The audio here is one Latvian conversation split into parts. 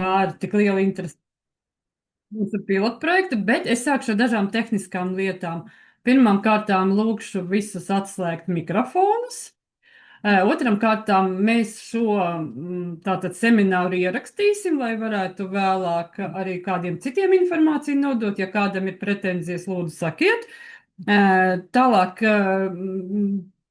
ar tik lielu interesi mūsu pilotprojektu, bet es sākšu ar dažām tehniskām lietām. Pirmām kārtām lūkšu visus atslēgt mikrofonus. Otram kārtām mēs šo tātad semināru ierakstīsim, lai varētu vēlāk arī kādiem citiem informāciju nodot. Ja kādam ir pretenzijas, lūdzu sakiet. Tālāk,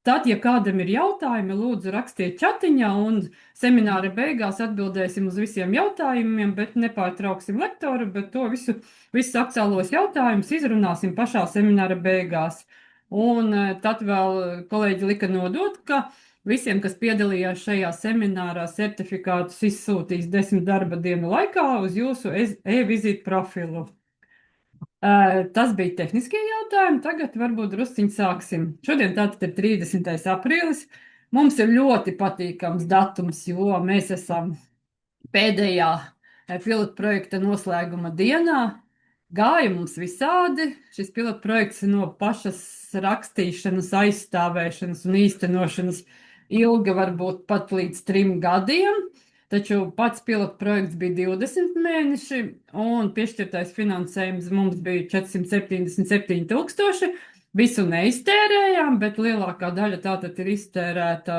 tad, ja kādam ir jautājumi, lūdzu rakstiet čatiņā un semināra beigās atbildēsim uz visiem jautājumiem, bet nepārtrauksim lektoru, bet to visus aktuālos jautājumus izrunāsim pašā semināra beigās. Un tad vēl kolēģi lika nodot, ka visiem, kas piedalījās šajā seminārā, certifikātus izsūtīs 10 darba dienu laikā uz jūsu e-vizītu profilu. Tas bija tehniskie jautājumi. Tagad varbūt drusciņi sāksim. Šodien tātad ir 30. aprīlis. Mums ir ļoti patīkams datums, jo mēs esam pēdējā pilotprojekta noslēguma dienā. Gāja mums visādi. Šis pilotprojekts no pašas rakstīšanas, aizstāvēšanas un īstenošanas ilga varbūt pat līdz 3 gadiem. Taču pats pilotprojekts bija 20 mēneši, un piešķirtais finansējums mums bija 477 000. Visu neiztērējām, bet lielākā daļa tātad ir iztērēta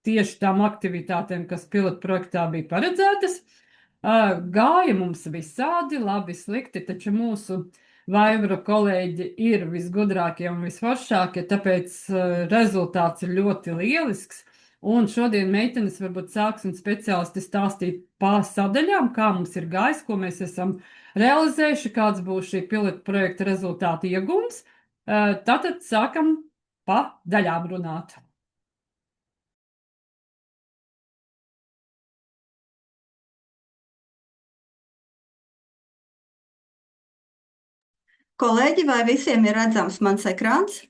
tieši tām aktivitātēm, kas pilotprojektā bija paredzētas. Gāja mums visādi, labi, slikti, taču mūsu Vaivru kolēģi ir visgudrākie un visforšākie, tāpēc rezultāts ir ļoti lielisks. Un šodien meitenes varbūt sāks un speciālisti stāstīt pa sadaļām, kā mums ir gājis, ko mēs esam realizējuši, kāds būs šī pilota projekta rezultāta iegums. Tātad sākam pa daļām runāt. Kolēģi, vai visiem ir redzams mans ekrāns?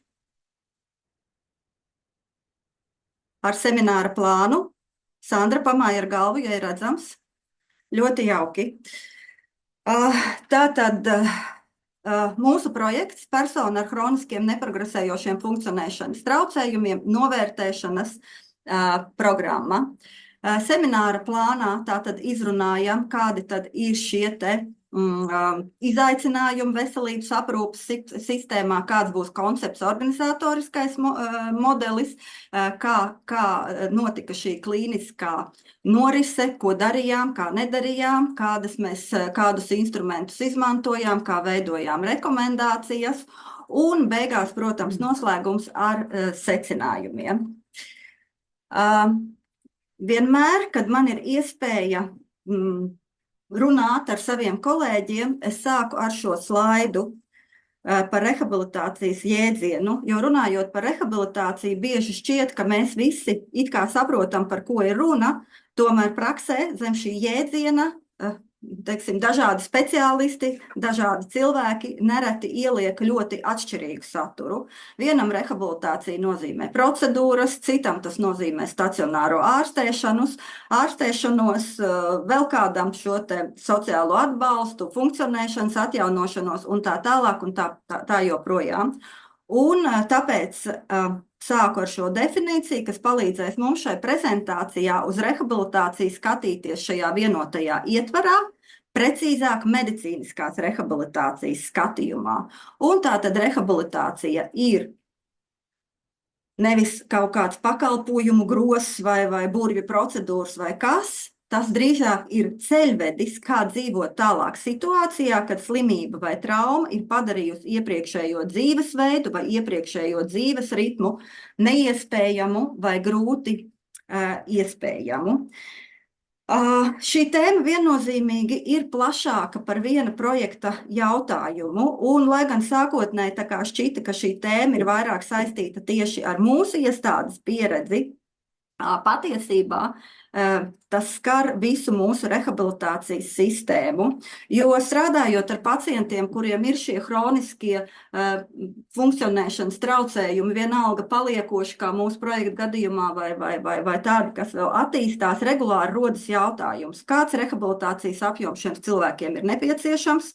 Ar semināra plānu. Sandra pamāja ar galvu, ja ir redzams. Ļoti jauki. Tātad mūsu projekts persona ar hroniskiem neprogresējošiem funkcionēšanas traucējumiem novērtēšanas programma. Semināra plānā tātad izrunājam, kādi tad ir šie te izaicinājumi veselības aprūpas sistēmā, kāds būs koncepts organizatoriskais modelis, kā notika šī klīniskā norise, ko darījām, kā nedarījām, kādus instrumentus izmantojām, kā veidojām rekomendācijas un beigās, protams, noslēgums ar secinājumiem. Vienmēr, kad man ir iespēja runāt ar saviem kolēģiem, es sāku ar šo slaidu par rehabilitācijas jēdzienu, jo runājot par rehabilitāciju, bieži šķiet, ka mēs visi it kā saprotam, par ko ir runa, tomēr praksē zem šī jēdziena, teiksim, dažādi speciālisti, dažādi cilvēki nereti ieliek ļoti atšķirīgu saturu. Vienam rehabilitācija nozīmē procedūras, citam tas nozīmē stacionāro ārstēšanos, vēl kādam šo te sociālo atbalstu, funkcionēšanas atjaunošanos un tā tālāk un tā joprojām. Un tāpēc sāku ar šo definīciju, kas palīdzēs mums šai prezentācijā uz rehabilitāciju skatīties šajā vienotajā ietvarā, precīzāk medicīniskās rehabilitācijas skatījumā. Un tātad rehabilitācija ir nevis kaut kāds pakalpojumu gross vai burvju procedūras vai kas, tas drīzāk ir ceļvedis, kā dzīvot tālāk situācijā, kad slimība vai trauma ir padarījusi iepriekšējo dzīvesveidu vai iepriekšējo dzīves ritmu neiespējamu vai grūti iespējamu. Šī tēma viennozīmīgi ir plašāka par viena projekta jautājumu, un lai gan sākotnēji tā kā šķita, ka šī tēma ir vairāk saistīta tieši ar mūsu iestādes pieredzi, patiesībā tas skar visu mūsu rehabilitācijas sistēmu, jo strādājot ar pacientiem, kuriem ir šie hroniskie funkcionēšanas traucējumi, vienalga paliekoši, kā mūsu projekta gadījumā, vai tādi, kas vēl attīstās, regulāri rodas jautājums, kāds rehabilitācijas apjoms šiem cilvēkiem ir nepieciešams,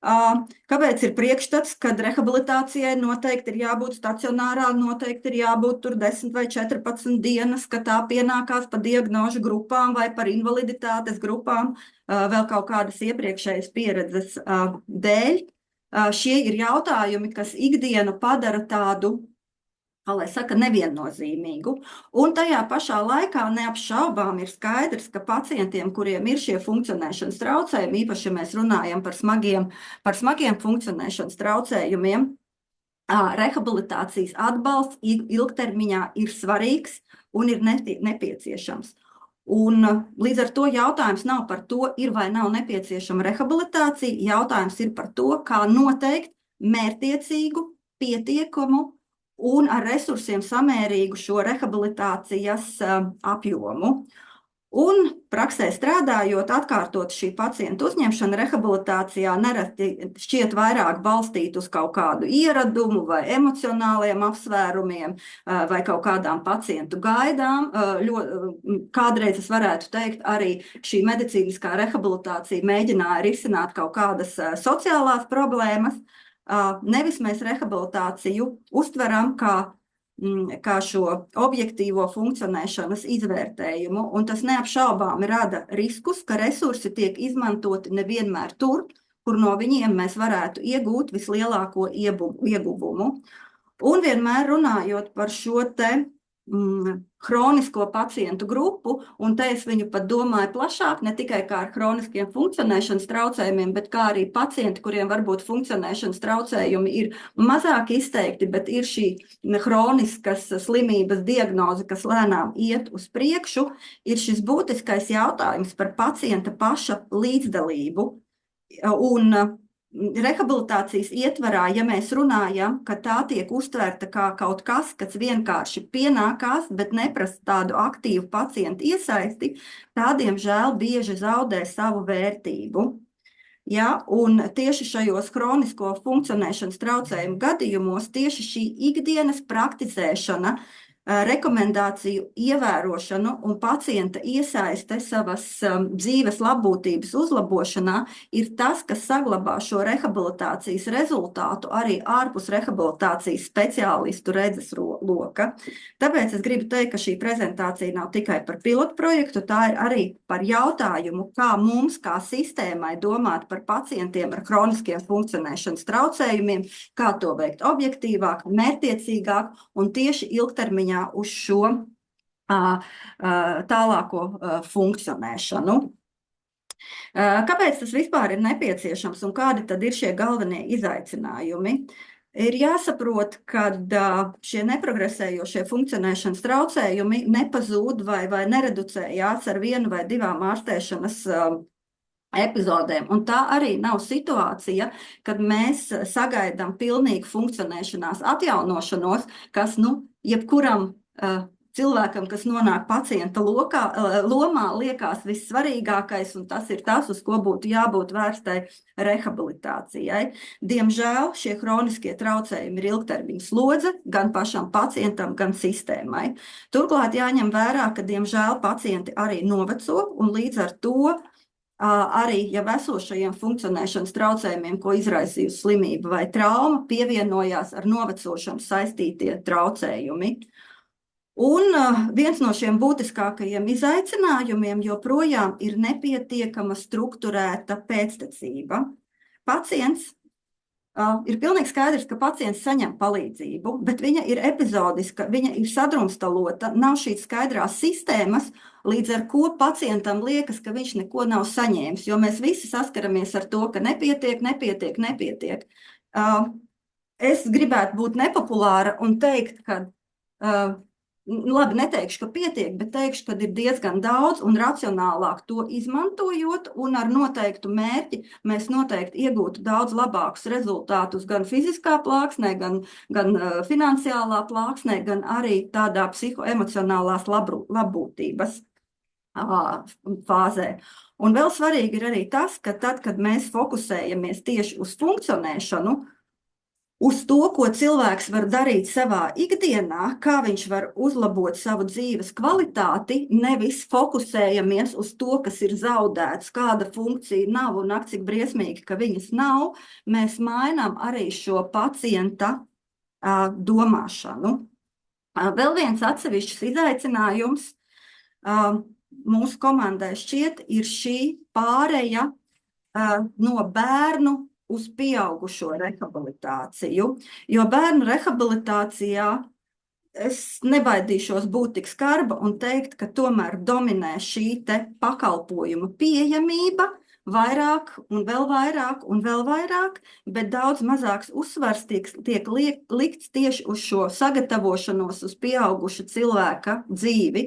Kāpēc ir priekšstats, kad rehabilitācijai noteikti ir jābūt stacionārā, noteikti ir jābūt tur 10 vai 14 dienas, ka tā pienākās pa diagnožu grupām vai par invaliditātes grupām, vēl kaut kādas iepriekšējas pieredzes dēļ. Šie ir jautājumi, kas ikdienu padara tādu, kā lai saka, neviennozīmīgu. Un tajā pašā laikā neapšaubām ir skaidrs, ka pacientiem, kuriem ir šie funkcionēšanas traucējumi, īpaši, ja mēs runājam par smagiem funkcionēšanas traucējumiem, rehabilitācijas atbalsts ilgtermiņā ir svarīgs un ir nepieciešams. Un līdz ar to jautājums nav par to, ir vai nav nepieciešama rehabilitācija, jautājums ir par to, kā noteikt mērtiecīgu, pietiekumu un ar resursiem samērīgu šo rehabilitācijas apjomu. Un praksē strādājot, atkārtot šī pacienta uzņemšana rehabilitācijā nereti šķiet vairāk balstīt uz kaut kādu ieradumu vai emocionāliem apsvērumiem vai kaut kādām pacientu gaidām. Kādreiz es varētu teikt, arī šī medicīniskā rehabilitācija mēģināja risināt kaut kādas sociālās problēmas. Nevis mēs rehabilitāciju uztveram kā šo objektīvo funkcionēšanas izvērtējumu, un tas neapšaubāmi rada riskus, ka resursi tiek izmantoti nevienmēr tur, kur no viņiem mēs varētu iegūt vislielāko ieguvumu. Un vienmēr runājot par šo te hronisko pacientu grupu, un te es viņu pat domāju plašāk, ne tikai kā ar hroniskiem funkcionēšanas traucējumiem, bet kā arī pacienti, kuriem varbūt funkcionēšanas traucējumi ir mazāk izteikti, bet ir šī hroniskas slimības diagnoze, kas lēnām iet uz priekšu, ir šis būtiskais jautājums par pacienta paša līdzdalību. Un rehabilitācijas ietvarā, ja mēs runājam, ka tā tiek uztvērta kā kaut kas, kas vienkārši pienākās, bet neprasa tādu aktīvu pacientu iesaisti, tā, diemžēl, bieži zaudē savu vērtību. Ja, un tieši šajos hronisko funkcionēšanas traucējumu gadījumos tieši šī ikdienas praktizēšana, rekomendāciju ievērošanu un pacienta iesaiste savas dzīves labbūtības uzlabošanā ir tas, kas saglabā šo rehabilitācijas rezultātu arī ārpus rehabilitācijas speciālistu redzes loka. Tāpēc es gribu teikt, ka šī prezentācija nav tikai par pilotu projektu, tā ir arī par jautājumu, kā mums, kā sistēmai domāt par pacientiem ar hroniskiem funkcionēšanas traucējumiem, kā to veikt objektīvāk, mērtiecīgāk un tieši ilgtermiņā uz šo tālāko funkcionēšanu. Kāpēc tas vispār ir nepieciešams un kādi tad ir šie galvenie izaicinājumi? Ir jāsaprot, ka šie neprogresējošie funkcionēšanas traucējumi nepazūd vai nereducējās ar 1 vai 2 ārstēšanas epizodēm. Un tā arī nav situācija, kad mēs sagaidām pilnīgu funkcionēšanās atjaunošanos, kas, jebkuram cilvēkam, kas nonāk pacienta lomā, liekas vissvarīgākais, un tas ir tas, uz ko būtu jābūt vērstai rehabilitācijai. Diemžēl šie hroniskie traucējumi ir ilgtermiņa slodze gan pašam pacientam, gan sistēmai. Turklāt jāņem vērā, ka diemžēl pacienti arī noveco, un līdz ar to arī jau esošajiem funkcionēšanas traucējumiem, ko izraisījusi slimība vai trauma, pievienojās ar novecošanu saistītie traucējumi. Un viens no šiem būtiskākajiem izaicinājumiem joprojām ir nepietiekama strukturēta pēctecība. Pacients ir pilnīgi skaidrs, ka pacients saņem palīdzību, bet viņa ir epizodiska, viņa ir sadrumstalota, nav šīs skaidrās sistēmas, līdz ar ko pacientam liekas, ka viņš neko nav saņēmis, jo mēs visi saskaramies ar to, ka nepietiek. Es gribētu būt nepopulāra un teikt, ka labi, neteikšu, ka pietiek, bet teikšu, ka ir diezgan daudz un racionālāk to izmantojot un ar noteiktu mērķi mēs noteikti iegūtu daudz labākus rezultātus gan fiziskā plāksnē, gan finansiālā plāksnē, gan arī tādā psihoemocionālās labbūtības fāzē. Un vēl svarīgi ir arī tas, ka tad, kad mēs fokusējamies tieši uz funkcionēšanu, uz to, ko cilvēks var darīt savā ikdienā, kā viņš var uzlabot savu dzīves kvalitāti, nevis fokusējamies uz to, kas ir zaudēts, kāda funkcija nav un ak, cik briesmīgi, ka viņas nav, mēs mainām arī šo pacienta domāšanu. Vēl viens atsevišķs izaicinājums mūsu komandai šķiet ir šī pāreja no bērnu uz pieaugušo rehabilitāciju, jo bērnu rehabilitācijā es nebaidīšos būt tik skarba un teikt, ka tomēr dominē šī te pakalpojuma pieejamība vairāk un vēl vairāk un vēl vairāk, bet daudz mazāks uzsvars tiek likts tieši uz šo sagatavošanos uz pieauguša cilvēka dzīvi,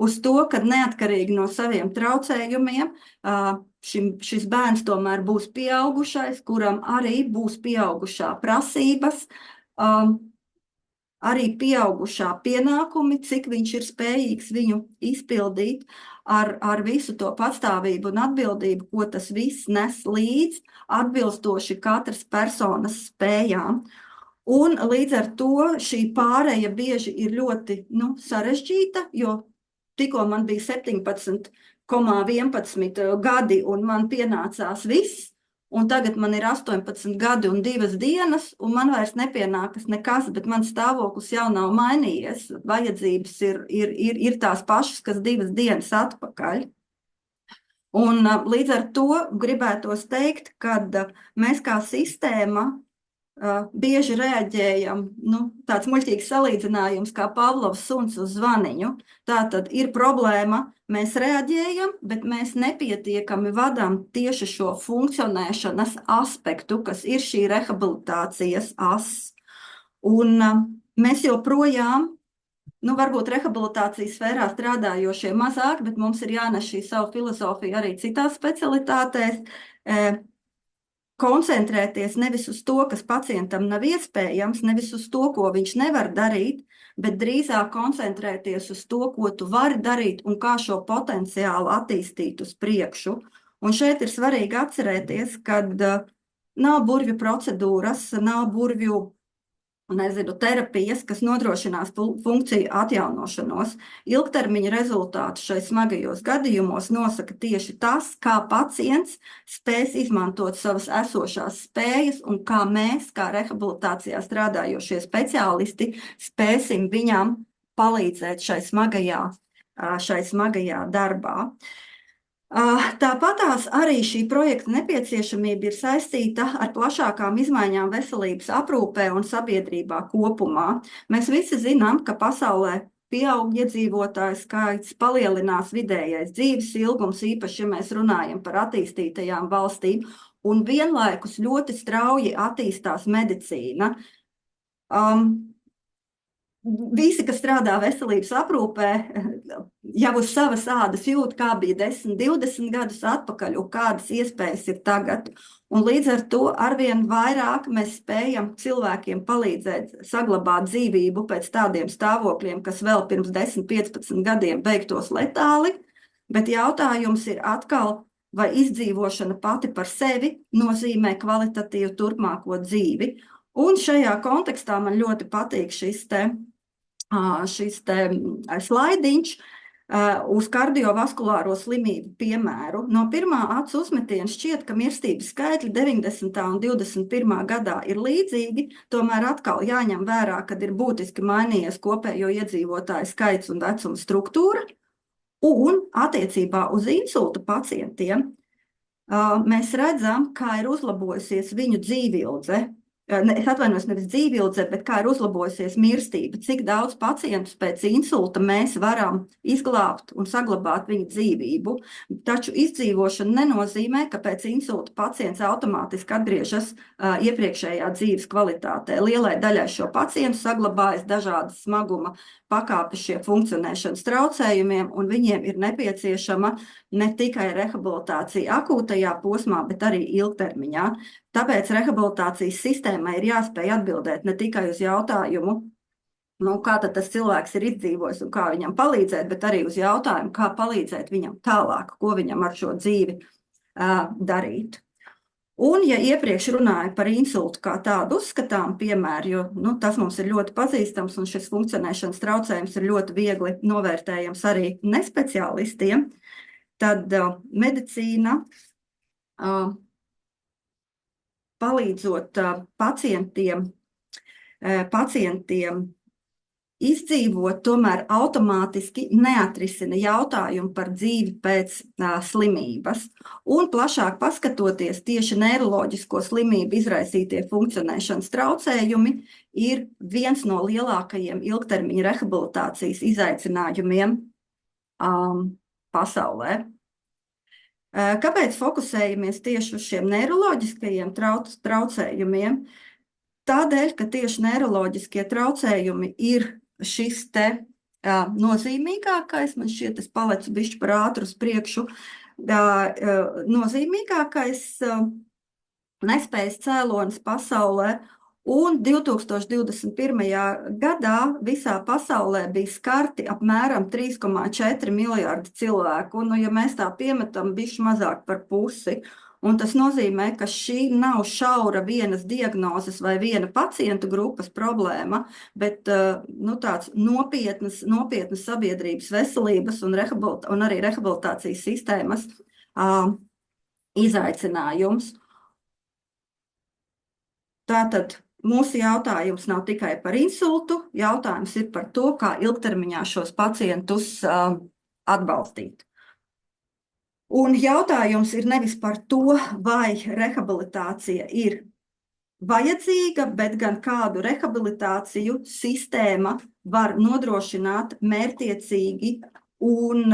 uz to, ka neatkarīgi no saviem traucējumiem šis bērns tomēr būs pieaugušais, kuram arī būs pieaugušā prasības, arī pieaugušā pienākumi, cik viņš ir spējīgs viņu izpildīt ar visu to patstāvību un atbildību, ko tas viss nes līdz, atbilstoši katras personas spējām. Un līdz ar to šī pāreja bieži ir ļoti sarežģīta, jo tikko man bija 17,11 gadi un man pienācās viss, un tagad man ir 18 gadi un 2 dienas, un man vairs nepienākas nekas, bet man stāvoklis jau nav mainījies. Vajadzības ir tās pašas, kas 2 dienas atpakaļ. Un līdz ar to gribētos teikt, ka mēs kā sistēma bieži reaģējam, tāds muļķīgs salīdzinājums kā Pavlovs suns uz zvaniņu. Tātad ir problēma, mēs reaģējam, bet mēs nepietiekami vadām tieši šo funkcionēšanas aspektu, kas ir šī rehabilitācijas ass. Un mēs joprojām, varbūt rehabilitācijas sfērā strādājošie mazāk, bet mums ir jānes šī savu filozofiju arī citās specialitātēs, koncentrēties nevis uz to, kas pacientam nav iespējams, nevis uz to, ko viņš nevar darīt, bet drīzāk koncentrēties uz to, ko tu vari darīt un kā šo potenciālu attīstīt uz priekšu. Un šeit ir svarīgi atcerēties, ka nav burvju procedūras, nav burvju terapijas, kas nodrošinās funkciju atjaunošanos. Ilgtermiņa rezultātu šai smagajos gadījumos nosaka tieši tas, kā pacients spēs izmantot savas esošās spējas un kā mēs, kā rehabilitācijā strādājošie speciālisti, spēsim viņam palīdzēt šai smagajā darbā. Tāpatās arī šī projekta nepieciešamība ir saistīta ar plašākām izmaiņām veselības aprūpē un sabiedrībā kopumā. Mēs visi zinām, ka pasaulē pieaug iedzīvotāju skaits, palielinās vidējais dzīves ilgums, īpaši, ja mēs runājam par attīstītajām valstīm, un vienlaikus ļoti strauji attīstās medicīna. Visi, kas strādā veselības aprūpē, jau uz savas ādas jūt, kā bija 10, 20 gadus atpakaļ un kādas iespējas ir tagad. Un līdz ar to arvien vairāk mēs spējam cilvēkiem palīdzēt saglabāt dzīvību pēc tādiem stāvokļiem, kas vēl pirms 10, 15 gadiem beigtos letāli, bet jautājums ir atkal, vai izdzīvošana pati par sevi nozīmē kvalitatīvu turpmāko dzīvi. Un šajā kontekstā man ļoti patīk šis slaidiņš uz kardiovaskulāro slimību piemēru. No pirmā acu uzmetiena šķiet, ka mirstības skaitļi 90. un 21. gadā ir līdzīgi, tomēr atkal jāņem vērā, kad ir būtiski mainījies kopējo iedzīvotāju skaits un vecuma struktūra. Un attiecībā uz insulta pacientiem mēs redzam, kā ir uzlabojusies viņu dzīvildze. Es atvainojos, nevis dzīvildze, bet kā ir uzlabojusies mirstība, cik daudz pacientus pēc insulta mēs varam izglābt un saglabāt viņu dzīvību. Taču izdzīvošana nenozīmē, ka pēc insulta pacients automātiski atgriežas iepriekšējā dzīves kvalitātē. Lielai daļai šo pacientu saglabājas dažādas smaguma pakāpes šie funkcionēšanas traucējumiem, un viņiem ir nepieciešama ne tikai rehabilitācija akūtajā posmā, bet arī ilgtermiņā. Tāpēc rehabilitācijas sistēmai ir jāspēj atbildēt ne tikai uz jautājumu, kā tad tas cilvēks ir izdzīvojis un kā viņam palīdzēt, bet arī uz jautājumu, kā palīdzēt viņam tālāk, ko viņam ar šo dzīvi darīt. Un, ja iepriekš runāju par insultu kā tādu uzskatām piemēru, jo tas mums ir ļoti pazīstams un šis funkcionēšanas traucējums ir ļoti viegli novērtējams arī nespeciālistiem, tad medicīna palīdzot pacientiem izdzīvot, tomēr automātiski neatrisina jautājumu par dzīvi pēc slimības. Un plašāk paskatoties, tieši neiroloģisko slimību izraisītie funkcionēšanas traucējumi ir viens no lielākajiem ilgtermiņa rehabilitācijas izaicinājumiem pasaulē. Kāpēc fokusējamies tieši uz šiem neiroloģiskajiem traucējumiem? Tādēļ, ka tieši neiroloģiskie traucējumi ir šis te nozīmīgākais, man šķiet, es palecu bišķi par ātru uz priekšu, nozīmīgākais nespējas cēlonis pasaulē, un 2021. gadā visā pasaulē bija skarti apmēram 3,4 miljārdi cilvēku, un, ja mēs tā piemetam bišķi mazāk par pusi, un tas nozīmē, ka šī nav šaura vienas diagnozes vai viena pacientu grupas problēma, bet tāds nopietnas sabiedrības veselības un arī rehabilitācijas sistēmas izaicinājums. Tātad mūsu jautājums nav tikai par insultu, jautājums ir par to, kā ilgtermiņā šos pacientus atbalstīt. Un jautājums ir nevis par to, vai rehabilitācija ir vajadzīga, bet gan kādu rehabilitāciju sistēma var nodrošināt mērķtiecīgi un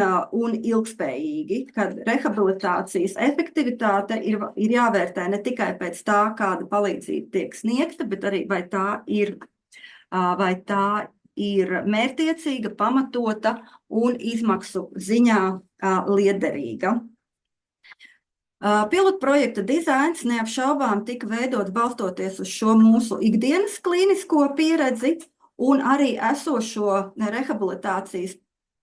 ilgspējīgi, kad rehabilitācijas efektivitāte ir jāvērtē ne tikai pēc tā, kāda palīdzība tiek sniegta, bet arī vai tā ir mērķtiecīga, pamatota un izmaksu ziņā liederīga. Pilotprojekta dizains neapšaubām tika veidots balstoties uz šo mūsu ikdienas klīnisko pieredzi un arī esošo rehabilitācijas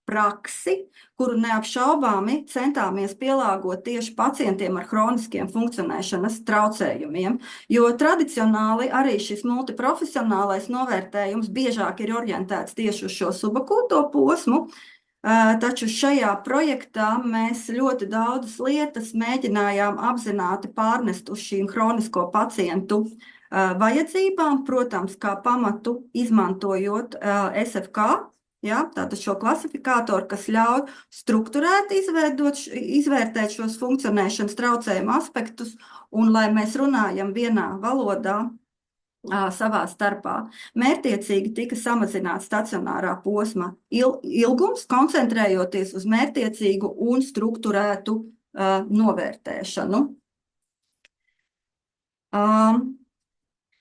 praksi, kuru neapšaubāmi centāmies pielāgot tieši pacientiem ar hroniskiem funkcionēšanas traucējumiem, jo tradicionāli arī šis multiprofesionālais novērtējums biežāk ir orientēts tieši uz šo subakūto posmu, taču šajā projektā mēs ļoti daudzas lietas mēģinājām apzināti pārnest uz šīm hronisko pacientu vajadzībām, protams, kā pamatu izmantojot SFK, tātad šo klasifikātoru, kas ļauj strukturēti izvērtēt šos funkcionēšanas traucējumu aspektus, un lai mēs runājam vienā valodā savā starpā. Mērķtiecīgi tika samazināts stacionārā posma ilgums, koncentrējoties uz mērķtiecīgu un strukturētu novērtēšanu.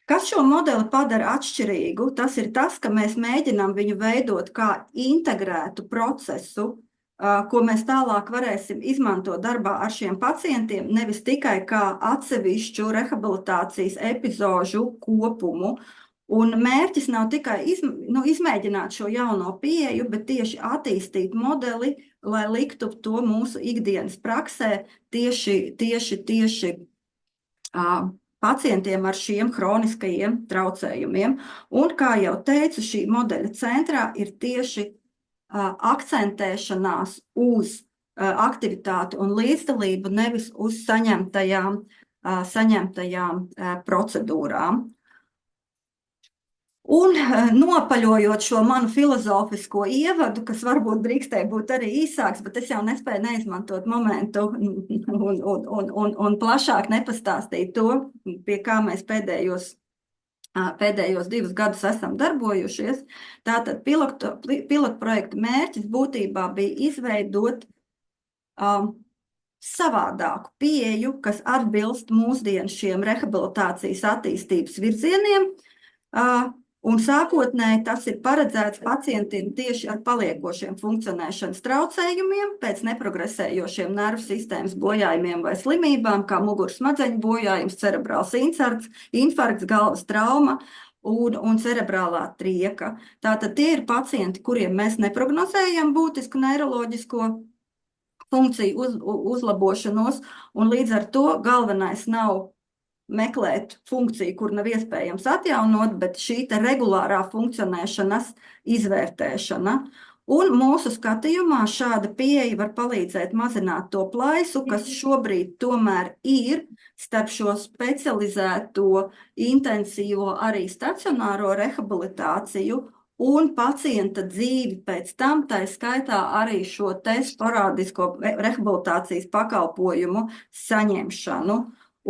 Kas šo modeli padara atšķirīgu? Tas ir tas, ka mēs mēģinām viņu veidot kā integrētu procesu, ko mēs tālāk varēsim izmantot darbā ar šiem pacientiem, nevis tikai kā atsevišķu rehabilitācijas epizožu kopumu. Un mērķis nav tikai izmēģināt šo jauno pieeju, bet tieši attīstīt modeli, lai liktu to mūsu ikdienas praksē tieši pacientiem ar šiem hroniskajiem traucējumiem. Un, kā jau teicu, šī modeļa centrā ir tieši akcentēšanās uz aktivitāti un līdzdalību, nevis uz saņemtajām procedūrām. Un nopaļojot šo manu filozofisko ievadu, kas varbūt drīkstēja būt arī īsāks, bet es jau nespēju neizmantot momentu un plašāk nepastāstīt to, pie kā mēs pēdējos 2 gadus esam darbojušies. Tātad pilotprojekta mērķis būtībā bija izveidot savādāku pieeju, kas atbilst mūsdienu šiem rehabilitācijas attīstības virzieniem, un sākotnēji tas ir paredzēts pacientiem tieši ar paliekošiem funkcionēšanas traucējumiem, pēc neprogresējošiem nervu sistēmas bojājumiem vai slimībām, kā muguras smadzeņu bojājums, cerebrāls infarkts, galvas trauma un cerebrālā trieka. Tātad tie ir pacienti, kuriem mēs neprognozējam būtisku neiroloģisko funkciju uzlabošanos, un līdz ar to galvenais nav meklēt funkciju, kur nav iespējams atjaunot, bet šī te regulārā funkcionēšanas izvērtēšana. Un mūsu skatījumā šāda pieeja var palīdzēt mazināt to plaisu, kas šobrīd tomēr ir starp šo specializēto, intensīvo, arī stacionāro rehabilitāciju un pacienta dzīvi pēc tam, tā skaitā arī šo te sporādisko rehabilitācijas pakalpojumu saņemšanu.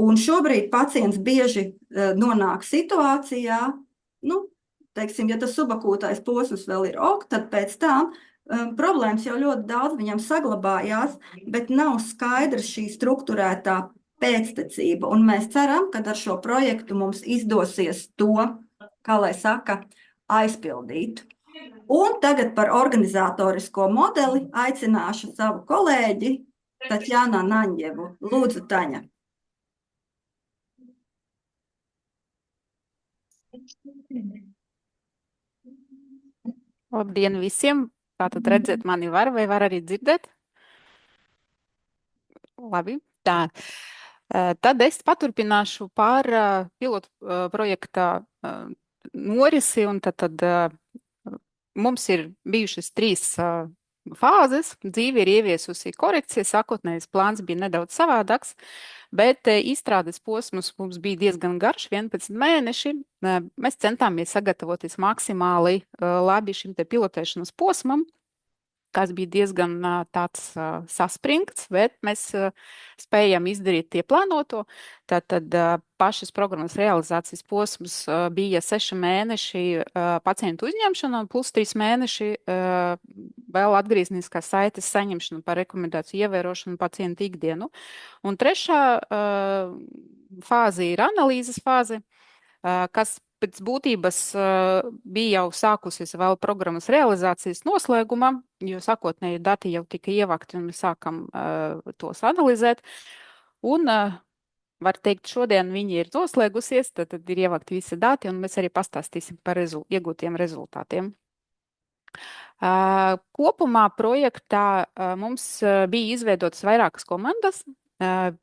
Un šobrīd pacients bieži nonāk situācijā, nu, teiksim, ja tas subakūtais posms vēl ir ok, tad pēc tam problēmas jau ļoti daudz viņam saglabājās, bet nav skaidra šī strukturētā pēctecība. Un mēs ceram, ka ar šo projektu mums izdosies to, kā lai saka, aizpildīt. Un tagad par organizatorisko modeli aicināšu savu kolēģi Tatjānu Naņģevu. Lūdzu, Taņa. Labdien visiem! Tātad redzēt mani var vai var arī dzirdēt? Labi, tā. Tad es paturpināšu par pilotu projekta norisi, un tad mums ir bijušas 3 fāzes. Dzīve ir ieviesusi korekcijas, sākotnējais plāns bija nedaudz savādāks, bet izstrādes posms mums bija diezgan garš, 11 mēneši. Mēs centāmies sagatavoties maksimāli labi šim te pilotēšanas posmam, kas bija diezgan tāds saspringts, bet mēs spējām izdarīt tie plānoto. Tātad pašas programmas realizācijas posms bija 6 mēneši pacientu uzņemšana, plus 3 mēneši vēl atgriezniskās saites saņemšana par rekomendāciju ievērošanu pacientu ikdienu. Un 3. fāze ir analīzes fāze, kas pēc būtības bija jau sākusies vēl programmas realizācijas noslēgumā, jo sākotnēji dati jau tika ievākti un mēs sākam tos analizēt. Un var teikt, šodien viņi ir noslēgusies, tad ir ievākti visi dati un mēs arī pastāstīsim par iegūtiem rezultātiem. Kopumā projektā mums bija izveidotas vairākas komandas.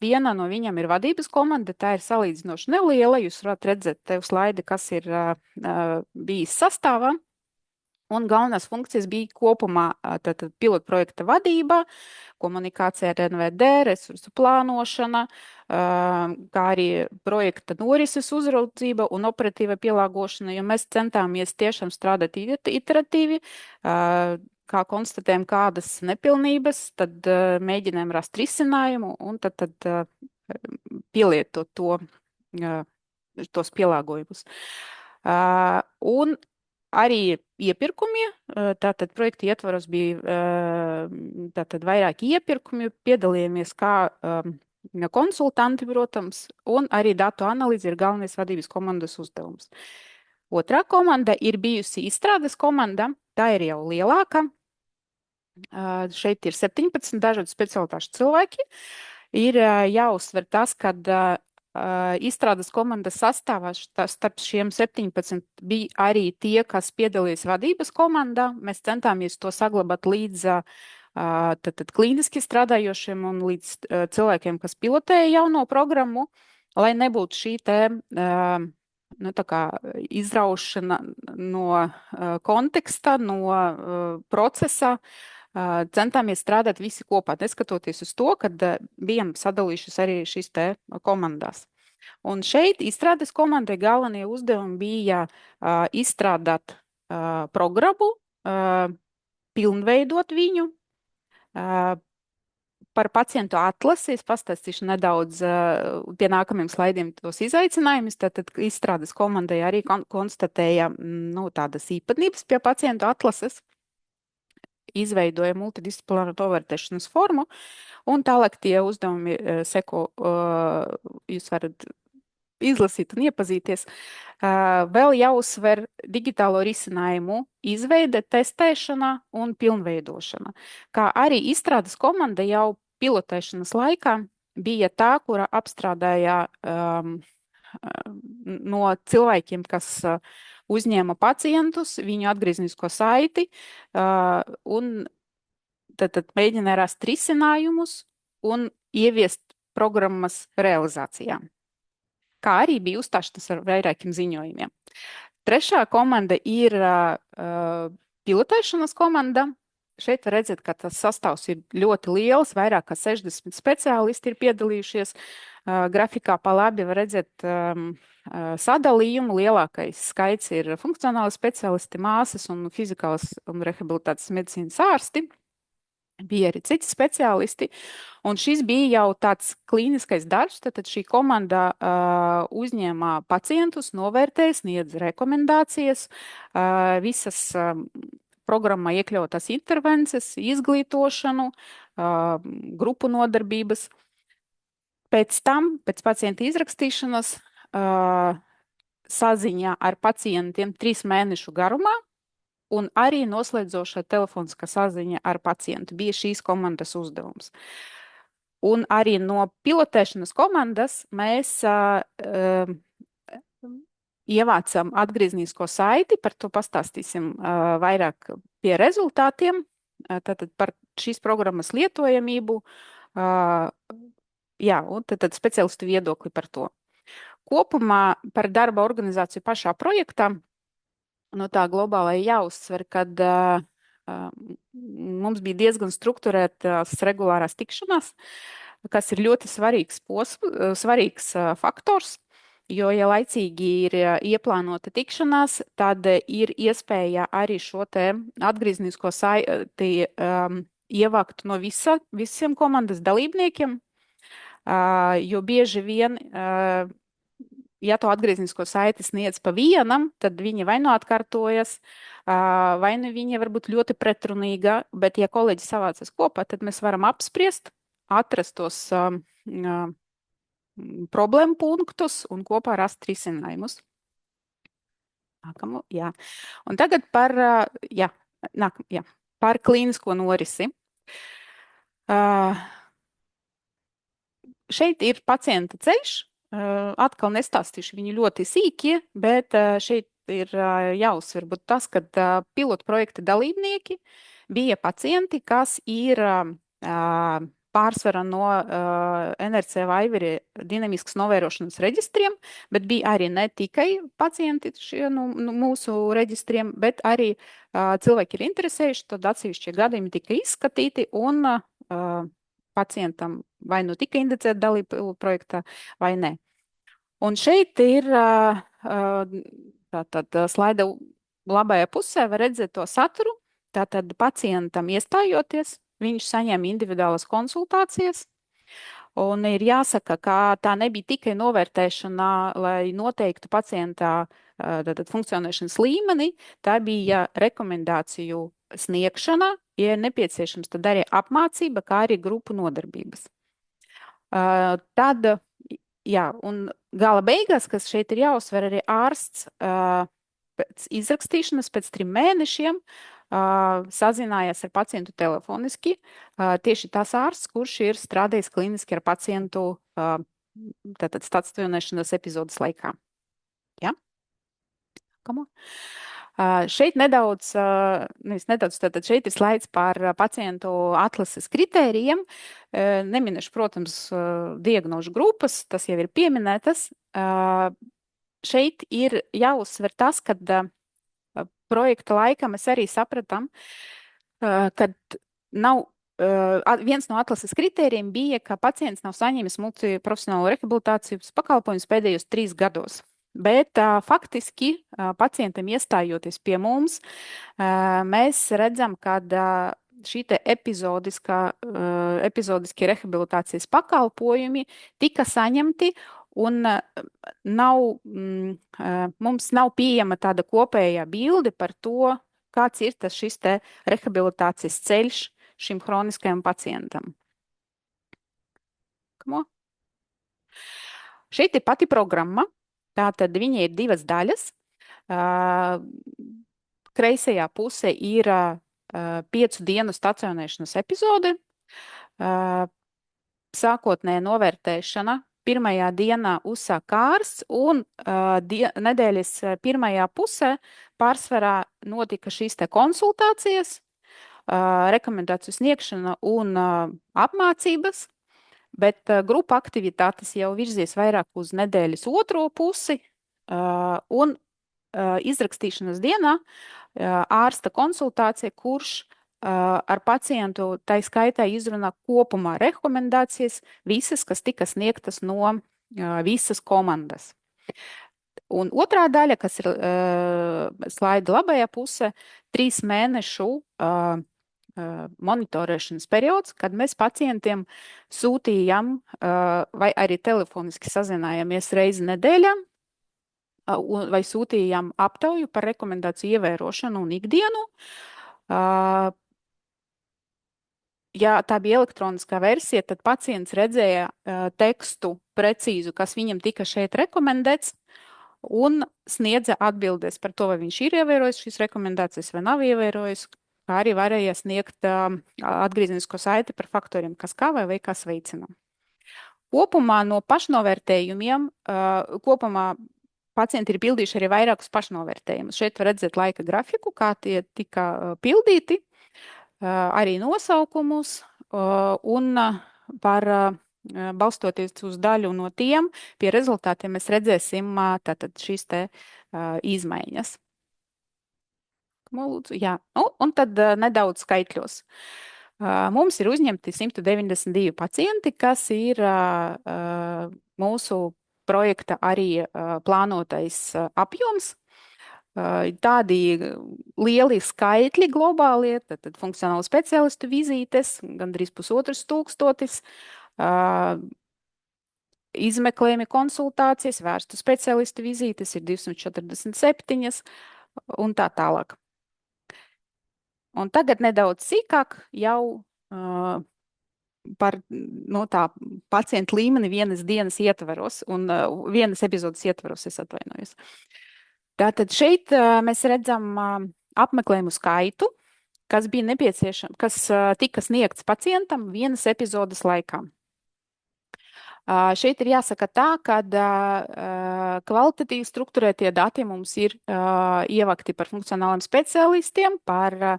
Viena no viņam ir vadības komanda, tā ir salīdzinoši neliela. Jūs varat redzēt te uz slaida, kas ir bijis sastāvā. Un galvenās funkcijas bija kopumā pilotprojekta vadība, komunikācija ar NVD, resursu plānošana, kā arī projekta norises uzraudzība un operatīva pielāgošana, jo mēs centāmies tiešām strādāt iteratīvi, kā konstatējam kādas nepilnības, tad mēģinām rast risinājumu un tad pielietot tos pielāgojumus. Un arī iepirkumi, tātad projekta ietvaros bija tātad vairāki iepirkumi, piedalījāmies kā konsultanti, protams, un arī datu analīze ir galvenais vadības komandas uzdevums. Otrā komanda ir bijusi izstrādes komanda, tā ir jau lielāka. Šeit ir 17 dažādu specialitāšu cilvēki. Ir jāuzsver tas, ka izstrādes komandas sastāvā starp šiem 17 bija arī tie, kas piedalījās vadības komandā. Mēs centāmies to saglabāt līdz tad klīniski strādājošiem un līdz cilvēkiem, kas pilotēja jauno programmu, lai nebūtu šī tā kā izraušana no konteksta, no procesa. Centāmies strādāt visi kopā, neskatoties uz to, kad bijām sadalījušies arī šīs te komandās. Un šeit izstrādes komandai galvenie uzdevumi bija izstrādāt programmu, pilnveidot viņu, par pacientu atlasi. Es pastāstīšu nedaudz pie nākamajiem slaidiem tos izaicinājumus. Tātad izstrādes komandai arī konstatēja tādas īpatnības pie pacientu atlases, izveidoja multidisciplināru novērtēšanas formu, un tālāk tie uzdevumi seko, jūs varat izlasīt un iepazīties. Vēl jāuzsver digitālo risinājumu izveide, testēšana un pilnveidošana. Kā arī izstrādes komanda jau pilotēšanas laikā bija tā, kura apstrādāja no cilvēkiem, kas uzņēma pacientus, viņu atgrieznisko saiti, un tad mēģina rast risinājumus un ieviest programmas realizācijā. kā arī bija uzstāšanās ar vairākiem ziņojumiem. Trešā komanda ir pilotēšanas komanda. Šeit var redzēt, ka tas sastāvs ir ļoti liels, vairāk kā 60 speciālisti ir piedalījušies. Grafikā pa labi var redzēt sadalījumu. Lielākais skaits ir funkcionāli speciālisti, māsas un fizikālas un rehabilitācijas medicīnas ārsti. Bija arī citi speciālisti, un šis bija jau tāds klīniskais darbs. Tad šī komanda uzņēma pacientus, novērtēja, sniedz rekomendācijas, visas programmā iekļautās intervences, izglītošanu, grupu nodarbības. Pēc tam, pēc pacienta izrakstīšanas, saziņā ar pacientiem 3 mēnešu garumā, un arī noslēdzošā telefoniskā saziņa ar pacientu bija šīs komandas uzdevums. Un arī no pilotēšanas komandas mēs ievācam atgrieznisko saiti, par to pastāstīsim vairāk pie rezultātiem, tātad par šīs programmas lietojamību, un tad speciālistu viedokli par to. Kopumā par darba organizāciju pašā projektā. No tā globālai jāuzsver, kad mums bija diezgan strukturētas regulārās tikšanās, kas ir ļoti svarīgs faktors, jo, ja laicīgi ir ieplānota tikšanās, tad ir iespēja arī šo te atgrieznisko saiti ievākt no visiem komandas dalībniekiem, jo bieži vien ja to atgrieznisko saiti sniedz pa vienam, tad viņa vai nu atkārtojas, vai nu viņa var būt ļoti pretrunīga, bet ja kolēģi savācas kopā, tad mēs varam apspriest, atrast tos problēmu punktus un kopā rast risinājumus. Un tagad par klīnisko norisi. Šeit ir pacienta ceļš. Atkal nestāstīšu viņu ļoti sīkie, bet šeit ir jāuzsver tas, ka pilotu projekta dalībnieki bija pacienti, kas ir pārsvarā no NRC Vaiviri dinamiskas novērošanas reģistriem, bet bija arī ne tikai pacienti no mūsu reģistriem, bet arī cilvēki ir interesējuši, tad atsevišķie gadījumi tika izskatīti un pacientam vai nu tika indicēta dalība projektā vai ne. Un šeit ir tātad slaida labajā pusē var redzēt to saturu. Tātad pacientam iestājoties, viņš saņem individuālas konsultācijas. Un ir jāsaka, ka tā nebija tikai novērtēšana, lai noteiktu pacientā funkcionēšanas līmeni, tā bija rekomendāciju sniegšana, ja ir nepieciešams, tad arī apmācība, kā arī grupu nodarbības. Un gala beigās, kas šeit ir jāuzsver, arī ārsts pēc izrakstīšanas, pēc 3 mēnešiem sazinājās ar pacientu telefoniski. Tieši tas ārsts, kurš ir strādājis kliniski ar pacientu stacionēšanas epizodes laikā. Ja? Šeit tātad šeit ir slaids par pacientu atlases kritērijiem. Neminēšu, protams, diagnožu grupas, tas jau ir pieminētas. Šeit ir jāuzsver tas, ka projekta laikā mēs arī sapratām, ka viens no atlases kritērijiem bija, ka pacients nav saņēmis multiprofesionālo rehabilitācijas pakalpojumus pēdējos 3 gados. Bet faktiski pacientam iestājoties pie mums, mēs redzam, ka šī te epizodiski rehabilitācijas pakalpojumi tika saņemti un mums nav pieejama tāda kopējā bilde par to, kāds ir šis te rehabilitācijas ceļš šim hroniskajam pacientam. Šeit ir pati programma. Tātad viņa ir 2 daļas. Kreisajā pusē ir 5 dienu stacionēšanas epizode. Sākotnēja novērtēšana. Pirmajā dienā uzsāk ārsts un nedēļas pirmajā pusē pārsvarā notika šīs te konsultācijas, rekomendāciju sniegšana un apmācības. bet grupa aktivitātes jau virzies vairāk uz nedēļas otro pusi, un izrakstīšanas dienā ārsta konsultācija, kurš ar pacientu tai skaitā izrunā kopumā rekomendācijas, visas, kas tika sniegtas no visas komandas. Un otrā daļa, kas ir slaida labajā pusē, 3 mēnešu monitorēšanas periods, kad mēs pacientiem sūtījām vai arī telefoniski sazinājāmies reizi nedēļā, vai sūtījām aptauju par rekomendāciju ievērošanu un ikdienu. Ja tā bija elektroniskā versija, tad pacients redzēja tekstu precīzu, kas viņam tika šeit rekomendēts, un sniedza atbildes par to, vai viņš ir ievērojis šīs rekomendācijas vai nav ievērojis, kā arī varēja sniegt atgriezenisko saiti par faktoriem, kas kavē vai kas veicina. Kopumā no pašnovērtējumiem, pacienti ir pildījuši arī vairākus pašnovērtējumus. Šeit var redzēt laika grafiku, kā tie tika pildīti, arī nosaukumus, un par balstoties uz daļu no tiem, pie rezultātiem mēs redzēsim tātad šīs te izmaiņas. Jā. Un tad nedaudz skaitļos. Mums ir uzņemti 192 pacienti, kas ir mūsu projekta arī plānotais apjoms. Tādi lieli skaitļi globālie, tad funkcionālu speciālistu vizītes, gandrīz 1500, izmeklējumi konsultācijas, vērstu speciālistu vizītes ir 247 un tā tālāk. Un tagad nedaudz sīkāk jau par tā pacientu līmeni vienas dienas ietvaros un vienas epizodes ietvaros, es atvainojos. Tātad šeit mēs redzam apmeklējumu skaitu, kas bija nepieciešams, kas tika sniegts pacientam vienas epizodes laikā. Šeit ir jāsaka tā, ka kvalitatīvi strukturētie dati mums ir ievakti par funkcionāliem speciālistiem, par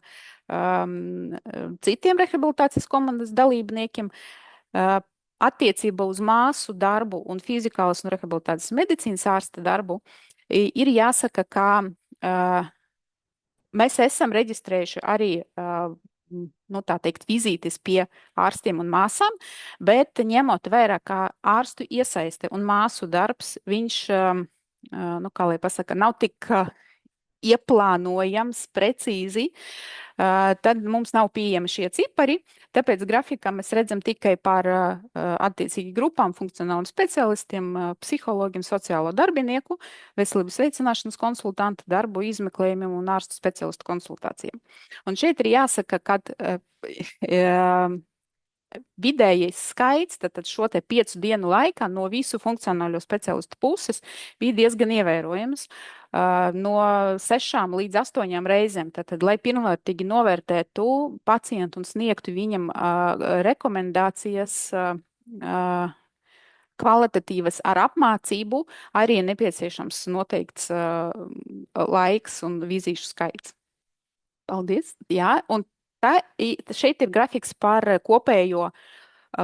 citiem rehabilitācijas komandas dalībniekiem. Attiecībā uz māsu darbu un fizikālas un rehabilitācijas medicīnas ārsta darbu ir jāsaka, ka mēs esam reģistrējuši arī tā teikt, vizītes pie ārstiem un māsām, bet ņemot vērā, kā ārstu iesaiste un māsu darbs, viņš, kā lai pasaka, nav tik ieplānojams precīzi, tad mums nav pieejami šie cipari, tāpēc grafikā mēs redzam tikai par attiecīgi grupām, funkcionāliem speciālistiem, psihologiem, sociālo darbinieku, veselības veicināšanas konsultantu darbu, izmeklējumiem un ārstu speciālistu konsultācijām. Un šeit ir jāsaka, ka vidējais skaits, tad šo te 5 dienu laikā no visu funkcionālo speciālistu puses bija diezgan ievērojams. No 6 līdz 8 reizēm, tad, lai pilnvērtīgi novērtētu pacientu un sniegtu viņam rekomendācijas kvalitatīvas ar apmācību, arī ir nepieciešams noteikts laiks un vizīšu skaits. Paldies! Jā, un šeit ir grafiks par kopējo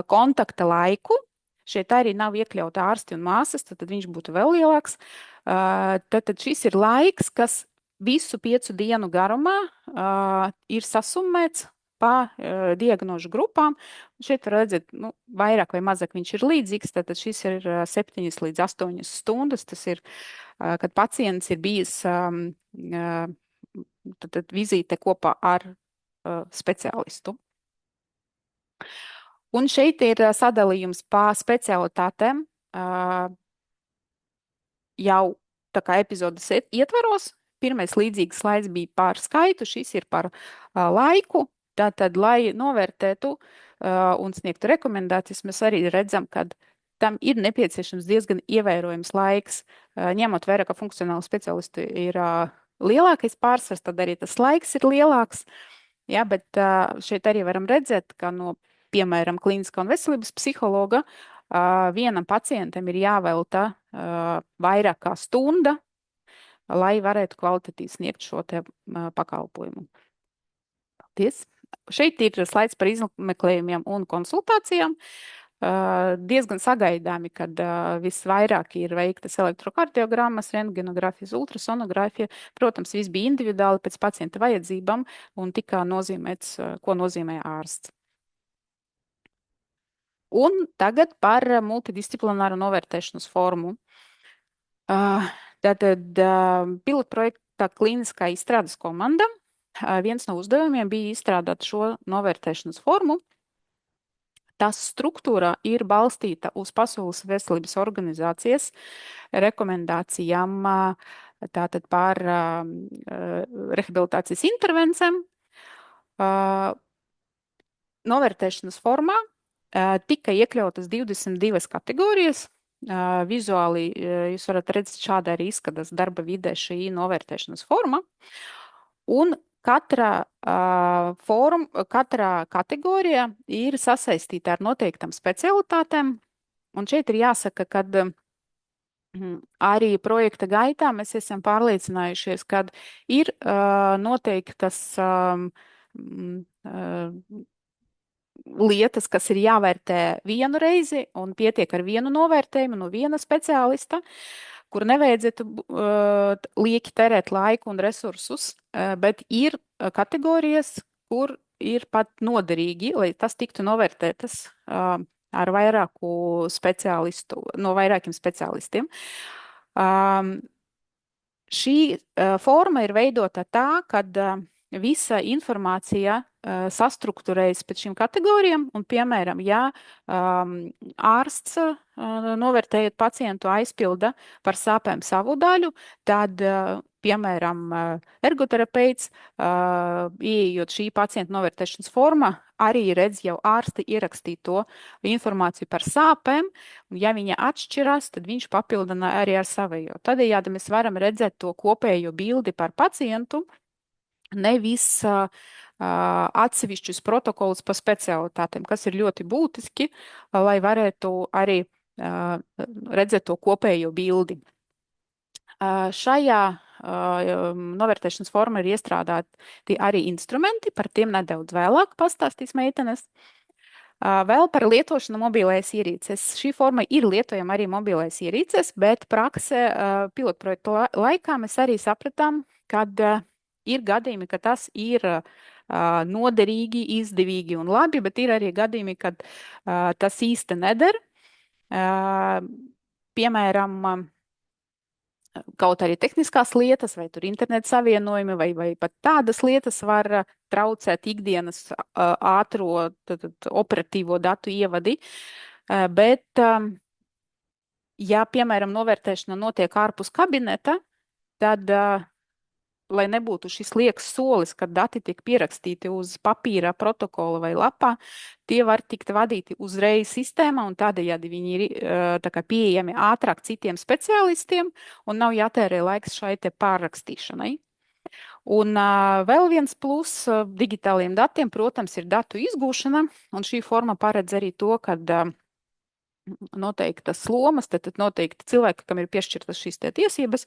kontakta laiku. Šeit arī nav iekļauta ārsti un māsas, tad viņš būtu vēl lielāks. Tad šis ir laiks, kas visu 5 dienu garumā ir sasummēts pa diagnožu grupām. Šeit var redzēt, vairāk vai mazāk viņš ir līdzīgs, tad šis ir 7 līdz 8 stundas. Tas ir, kad pacients ir bijis tad vizīte kopā ar speciālistu. Un šeit ir sadalījums pa specialitātēm jau tā kā epizodes ietvaros. Pirmais līdzīgs slaids bija par skaitu, šis ir par laiku. Tātad, lai novērtētu un sniegtu rekomendācijas, mēs arī redzam, ka tam ir nepieciešams diezgan ievērojams laiks, ņemot vērā, ka funkcionāli speciālisti ir lielākais pārsvars, tad arī tas laiks ir lielāks. Jā, bet šeit arī varam redzēt, ka no, piemēram, klīniskā un veselības psihologa vienam pacientam ir jāvelta vairāk kā stunda, lai varētu kvalitatīvi sniegt šo te pakalpojumu. Paldies! Šeit ir slaids par izmeklējumiem un konsultācijām. diezgan sagaidāmi, kad visvairāk ir veiktas elektrokardiogrammas, rentgenogrāfijas, ultrasonogrāfija. Protams, viss bija individuāli pēc pacienta vajadzībām un tika nozīmēts, ko nozīmē ārsts. Un tagad par multidisciplināru novērtēšanas formu. Tātad pilotprojekta klīniskā izstrādes komanda. Viens no uzdevumiem bija izstrādāt šo novērtēšanas formu. Tas struktūra ir balstīta uz Pasaules veselības organizācijas rekomendācijām tātad par rehabilitācijas intervencēm. Novērtēšanas formā tika iekļautas 22 kategorijas. Vizuāli jūs varat redzēt, šāda arī izskatās darba vidē šī novērtēšanas forma. Un katra kategorija ir sasaistīta ar noteiktām specialitātēm. Un šeit ir jāsaka, ka arī projekta gaitā mēs esam pārliecinājušies, ka ir noteiktas lietas, kas ir jāvērtē vienu reizi un pietiek ar vienu novērtējumu no viena speciālista, kur nevajadzētu lieki terēt laiku un resursus, bet ir kategorijas, kur ir pat noderīgi, lai tas tiktu novērtētas ar vairāku speciālistu, no vairākiem speciālistiem. Šī forma ir veidota tā, kad visa informācija sastruktūrējas pēc šīm kategorijām, un, piemēram, ja ārsts novērtējot pacientu aizpilda par sāpēm savu daļu, tad, piemēram, ergoterapeits, ieejot šī pacienta novērtēšanas formā, arī redz jau ārsti ierakstīto informāciju par sāpēm, un ja viņa atšķirās, tad viņš papildina arī ar savējo. Tādējādi mēs varam redzēt to kopējo bildi par pacientu, nevis atsevišķus protokolus pa specialitātēm, kas ir ļoti būtiski, lai varētu arī redzēt to kopējo bildi. Šajā novērtēšanas formā ir iestrādāti arī instrumenti, par tiem nedaudz vēlāk pastāstīs meitenes. Vēl par lietošanu mobilais ierīces. Šī forma ir lietojama arī mobilais ierīces, bet praksē pilotprojekta laikā mēs arī sapratām, kad ir gadījumi, ka tas ir noderīgi, izdevīgi un labi, bet ir arī gadījumi, kad tas īsti neder. Piemēram, kaut arī tehniskās lietas, vai tur interneta savienojumi, vai pat tādas lietas var traucēt ikdienas ātro operatīvo datu ievadi. Bet, ja, piemēram, novērtēšana notiek ārpus kabineta, tad lai nebūtu šis liekas solis, kad dati tiek pierakstīti uz papīra, protokola vai lapā, tie var tikt vadīti uzreiz sistēmā, un tādējādi viņi ir tā kā pieejami ātrāk citiem speciālistiem, un nav jātērē laiks šai te pārrakstīšanai. Un vēl viens plus digitāliem datiem, protams, ir datu izgūšana, un šī forma paredz arī to, kad noteiktas lomas, tad noteikti cilvēki, kam ir piešķirtas šīs tiesības,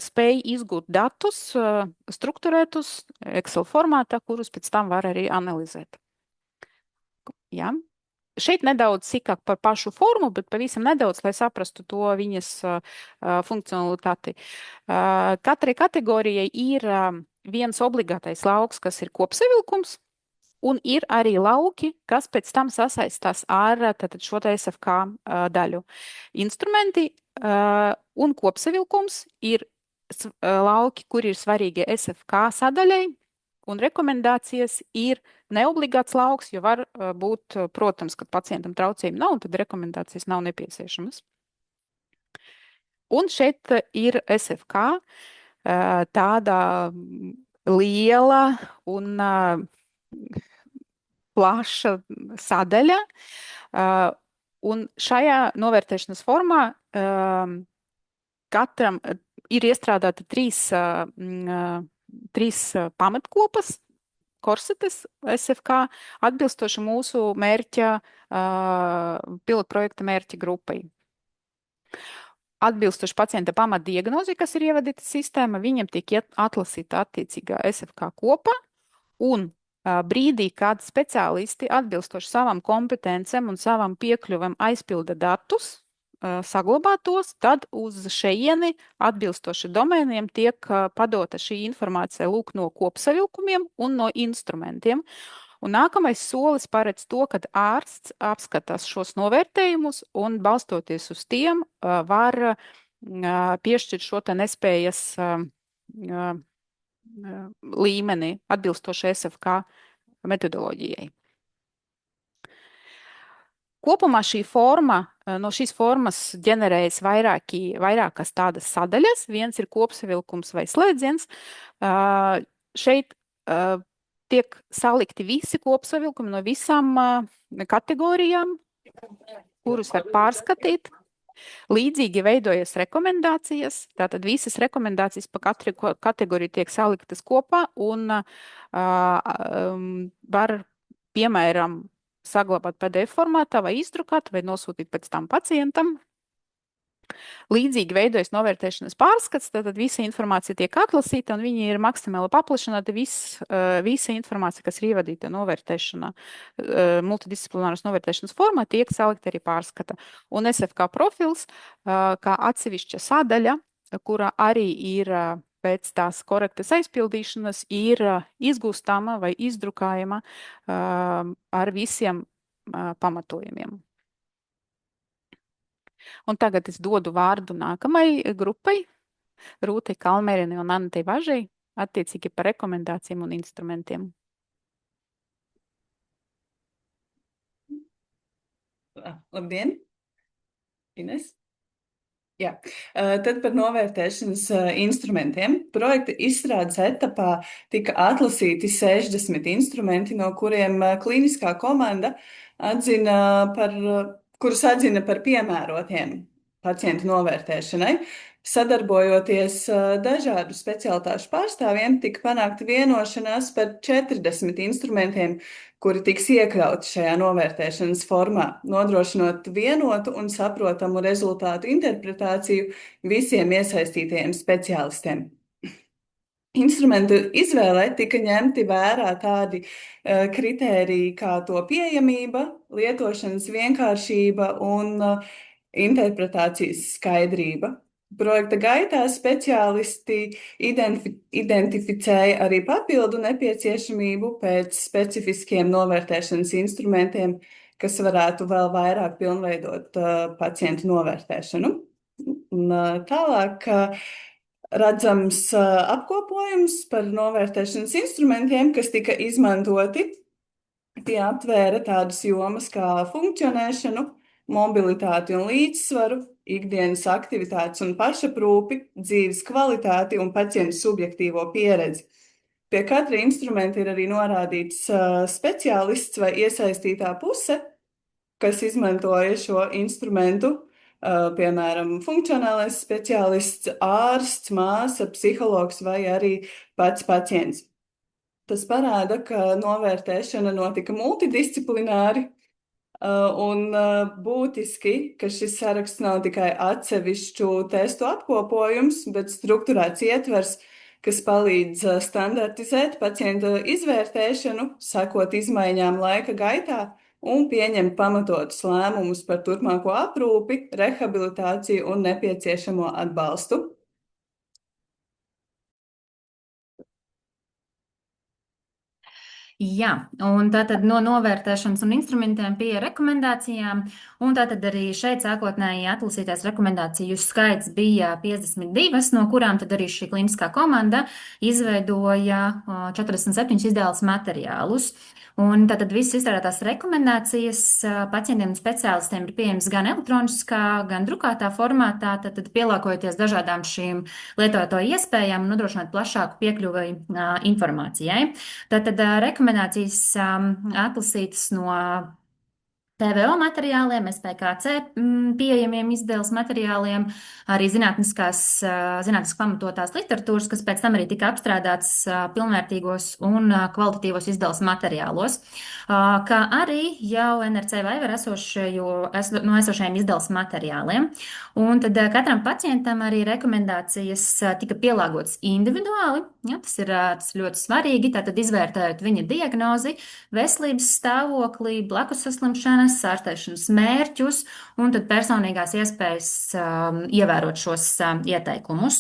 spēj izgūt datus, strukturētus Excel formātā, kurus pēc tam var arī analizēt. Ja? Šeit nedaudz sīkāk par pašu formu, bet pavisam nedaudz, lai saprastu to viņas funkcionalitāti. Katrai kategorijai ir viens obligātais lauks, kas ir kopsavilkums, un ir arī lauki, kas pēc tam sasaistās ar šo SFK daļu. Instrumenti un kopsavilkums ir lauki, kur ir svarīgi SFK sadaļai, un rekomendācijas ir neobligāts lauks, jo var būt, protams, kad pacientam traucējumi nav, tad rekomendācijas nav nepieciešamas. Un šeit ir SFK tāda liela un plaša sadaļa, un šajā novērtēšanas formā katram ir iestrādāta trīs pamatkopas, korsetes SFK, atbilstoši mūsu mērķa, pilotprojekta mērķa grupai. Atbilstoši pacienta pamatdiagnozi, kas ir ievadīta sistēma, viņam tiek atlasīta attiecīgā SFK kopa, un brīdī, kad speciālisti atbilstoši savam kompetencēm un savam piekļuvam aizpilda datus, saglabā tos, tad uz šeieni atbilstoši domēniem tiek padota šī informācija lūk no kopsavilkumiem un no instrumentiem. Un nākamais solis paredz to, ka ārsts apskatās šos novērtējumus un balstoties uz tiem var piešķirt šo te nespējas līmeni atbilstoši SFK metodoloģijai. Kopumā šī forma, no šīs formas ģenerējas vairākas tādas sadaļas. Viens ir kopsavilkums vai slēdziens. Šeit tiek salikti visi kopsavilkumi no visām kategorijām, kurus var pārskatīt. Līdzīgi veidojas rekomendācijas, tātad visas rekomendācijas pa katru kategoriju tiek saliktas kopā un var, piemēram, saglabāt PDF formātā vai izdrukāt vai nosūtīt pēc tam pacientam. Līdzīgi veidojas novērtēšanas pārskats, tātad visa informācija tiek atlasīta un viņi ir maksimāli paplašināti. Visa informācija, kas ir ievadīta novērtēšanā, multidisciplināras novērtēšanas formā, tiek salikta arī pārskata. Un SFK profils, kā atsevišķa sadaļa, kura arī ir pēc tās korektas aizpildīšanas, ir izgūstama vai izdrukājama ar visiem pamatojumiem. Un tagad es dodu vārdu nākamai grupai, Rūtai Kalmērinai un Antai Važai, attiecīgi par rekomendācijām un instrumentiem. Labdien, Ines! Jā, tad par novērtēšanas instrumentiem. Projekta izstrādes etapā tika atlasīti 60 instrumenti, no kuriem klīniskā komanda kurus atzina par piemērotiem pacientu novērtēšanai. Sadarbojoties dažādu specialitāšu pārstāvjiem, tika panākta vienošanās par 40 instrumentiem, kuri tiks iekļauti šajā novērtēšanas formā, nodrošinot vienotu un saprotamu rezultātu interpretāciju visiem iesaistītajiem speciālistiem. Instrumentu izvēlē tika ņemti vērā tādi kritēriji kā to pieejamība, lietošanas vienkāršība un interpretācijas skaidrība. Projekta gaitā speciālisti identificēja arī papildu nepieciešamību pēc specifiskiem novērtēšanas instrumentiem, kas varētu vēl vairāk pilnveidot pacientu novērtēšanu. Un tālāk redzams apkopojums par novērtēšanas instrumentiem, kas tika izmantoti. Tie aptvēra tādas jomas kā funkcionēšanu, mobilitāti un līdzsvaru, ikdienas aktivitātes un pašaprūpi, dzīves kvalitāti un pacientu subjektīvo pieredzi. Pie katra instrumenta ir arī norādīts speciālists vai iesaistītā puse, kas izmantoja šo instrumentu. Piemēram, funkcionālais speciālists, ārsts, māsa, psihologs vai arī pats pacients. Tas parāda, ka novērtēšana notika multidisciplināri un būtiski, ka šis saraksts nav tikai atsevišķu testu apkopojums, bet strukturēts ietvers, kas palīdz standartizēt pacienta izvērtēšanu, sekot izmaiņām laika gaitā un pieņemt pamatotus lēmumus par turpmāko aprūpi, rehabilitāciju un nepieciešamo atbalstu. Jā, un tātad no novērtēšanas un instrumentiem pie rekomendācijām, un tātad arī šeit sākotnēji atlasītais rekomendāciju skaits bija 52, no kurām tad arī šī kliniskā komanda izveidoja 47 izdēles materiālus. Un tātad visas izstrādātās rekomendācijas pacientiem un speciālistiem ir pieejamas gan elektroniskā, gan drukātā formātā, tad pielāgojoties dažādām šīm lietotāju iespējām un nodrošināt plašāku piekļuvi informācijai. Tātad rekomendācijas atlasītas no TVO materiāliem, SPKC pieejamiem izdeles materiāliem, arī zinātniski pamatotās literatūras, kas pēc tam arī tika apstrādāts pilnvērtīgos un kvalitatīvos izdeles materiālos, kā arī jau NRC Vaiver no esošajiem izdeles materiāliem. Un tad katram pacientam arī rekomendācijas tika pielāgotas individuāli. Ja, tas ir ļoti svarīgi, tātad izvērtējot viņa diagnozi, veselības stāvokli, blakus saslimšanas, ārstēšanas mērķus un tad personīgās iespējas ievērot šos ieteikumus.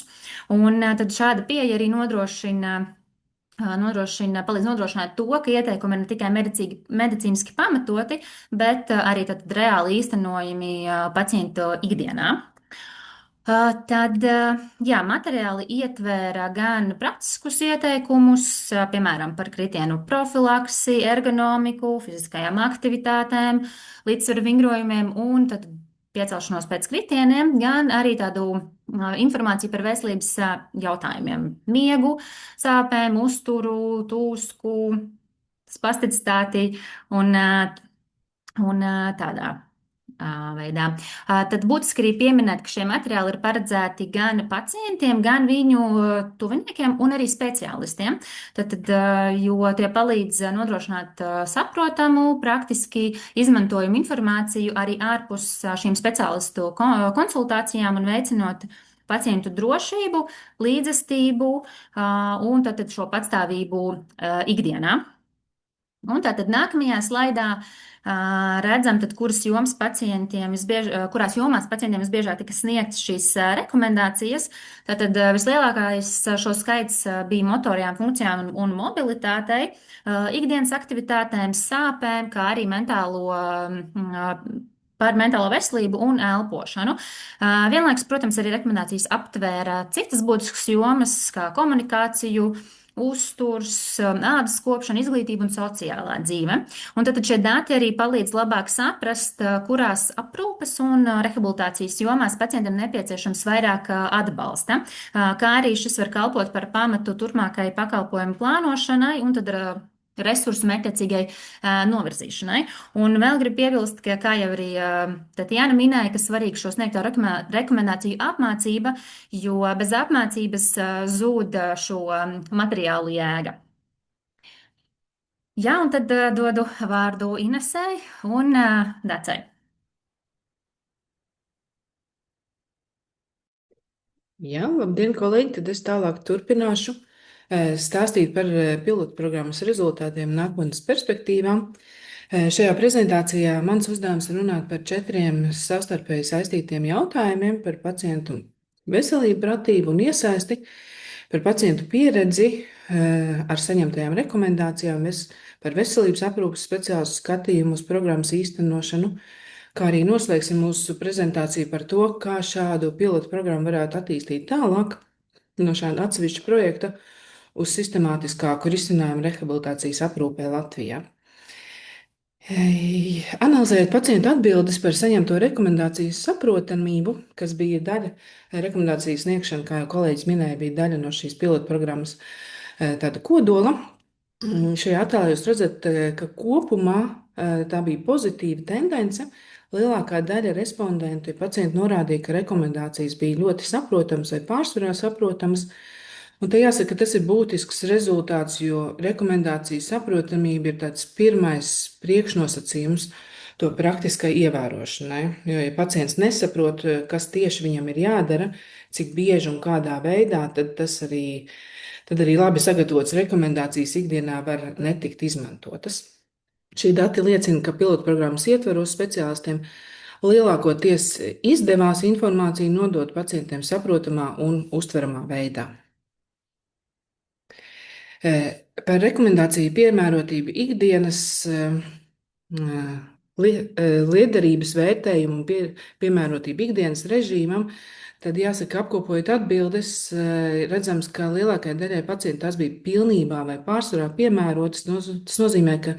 Un tad šāda pieeja arī palīdz nodrošināt to, ka ieteikumi ir ne tikai medicīniski pamatoti, bet arī tad reāli īstenojami pacientu ikdienā. Tad, jā, materiāli ietvēra gan praktiskus ieteikumus, piemēram, par kritienu profilaksi, ergonomiku, fiziskajām aktivitātēm, līdzsvaru vingrojumiem un tad piecelšanos pēc kritieniem, gan arī tādu informāciju par veselības jautājumiem, miegu, sāpēm, uzturu, tūsku, spasticitāti un tādā veidā. Tad būtiski arī pieminēt, ka šie materiāli ir paredzēti gan pacientiem, gan viņu tuviniekiem un arī speciālistiem, jo tie palīdz nodrošināt saprotamu, praktiski izmantojumu informāciju arī ārpus šīm speciālistu konsultācijām un veicinot pacientu drošību, līdzestību un tad šo patstāvību ikdienā. Un tātad nākamajā slaidā redzam, tad, kurās jomās pacientiem visbiežāk tika sniegtas šīs rekomendācijas. Tātad vislielākais šo skaits bija motorajām funkcijām un mobilitātei, ikdienas aktivitātēm, sāpēm, kā arī par mentālo veselību un elpošanu. Vienlaikus, protams, arī rekomendācijas aptvēra citas būtiskas jomas, kā komunikāciju, uzturs, ādas kopšana, izglītība un sociālā dzīve. Un tad šie dati arī palīdz labāk saprast, kurās aprūpes un rehabilitācijas jomās pacientam nepieciešams vairāk atbalsta, kā arī šis var kalpot par pamatu turpmākai pakalpojumu plānošanai un tad resursu mērķtiecīgai novirzīšanai. Un vēl gribu piebilst, ka, kā jau arī Tatjana minēja, ka svarīgi šo sniegto rekomendāciju apmācība, jo bez apmācības zūd šo materiālu jēga. Jā, un tad dodu vārdu Inesei un Dacei. Jā, labdien, kolēģi, tad es tālāk turpināšu stāstīt par pilotprogrammas rezultātiem un nākotnes perspektīvām. Šajā prezentācijā mans uzdevums ir runāt par 4 savstarpēji saistītiem jautājumiem par pacientu veselību, pratību un iesaisti, par pacientu pieredzi ar saņemtajām rekomendācijām, par veselības aprūpes speciālistu skatījumu uz programmas īstenošanu, kā arī noslēgsim mūsu prezentāciju par to, kā šādu pilotu programmu varētu attīstīt tālāk no šāda atsevišķa projekta uz sistemātiskāku risinājumu rehabilitācijas aprūpē Latvijā. Analizējot pacientu atbildes par saņemto rekomendācijas saprotamību, kas bija daļa rekomendācijas sniegšana, kā jau kolēģis minēja, bija daļa no šīs pilotprogrammas tāda kodola. Šajā attēlā jūs redzat, ka kopumā tā bija pozitīva tendence. Lielākā daļa respondentu ja pacientu norādīja, ka rekomendācijas bija ļoti saprotamas vai pārsvarā saprotamas. Un te jāsaka, ka tas ir būtisks rezultāts, jo rekomendācijas saprotamība ir tāds pirmais priekšnosacījums to praktiskai ievērošanai. Jo, ja pacients nesaprot, kas tieši viņam ir jādara, cik bieži un kādā veidā, tad arī labi sagatavotas rekomendācijas ikdienā var netikt izmantotas. Šī dati liecina, ka pilotprogrammas ietvaros speciālistiem lielākoties izdevās informāciju nodot pacientiem saprotamā un uztveramā veidā. Par rekomendāciju piemērotību ikdienas lietderības vērtējumu un piemērotību ikdienas režīmam, tad jāsaka, apkopojot atbildes, redzams, ka lielākajai daļai pacientu tās bija pilnībā vai pārsvarā piemērotas. Tas nozīmē, ka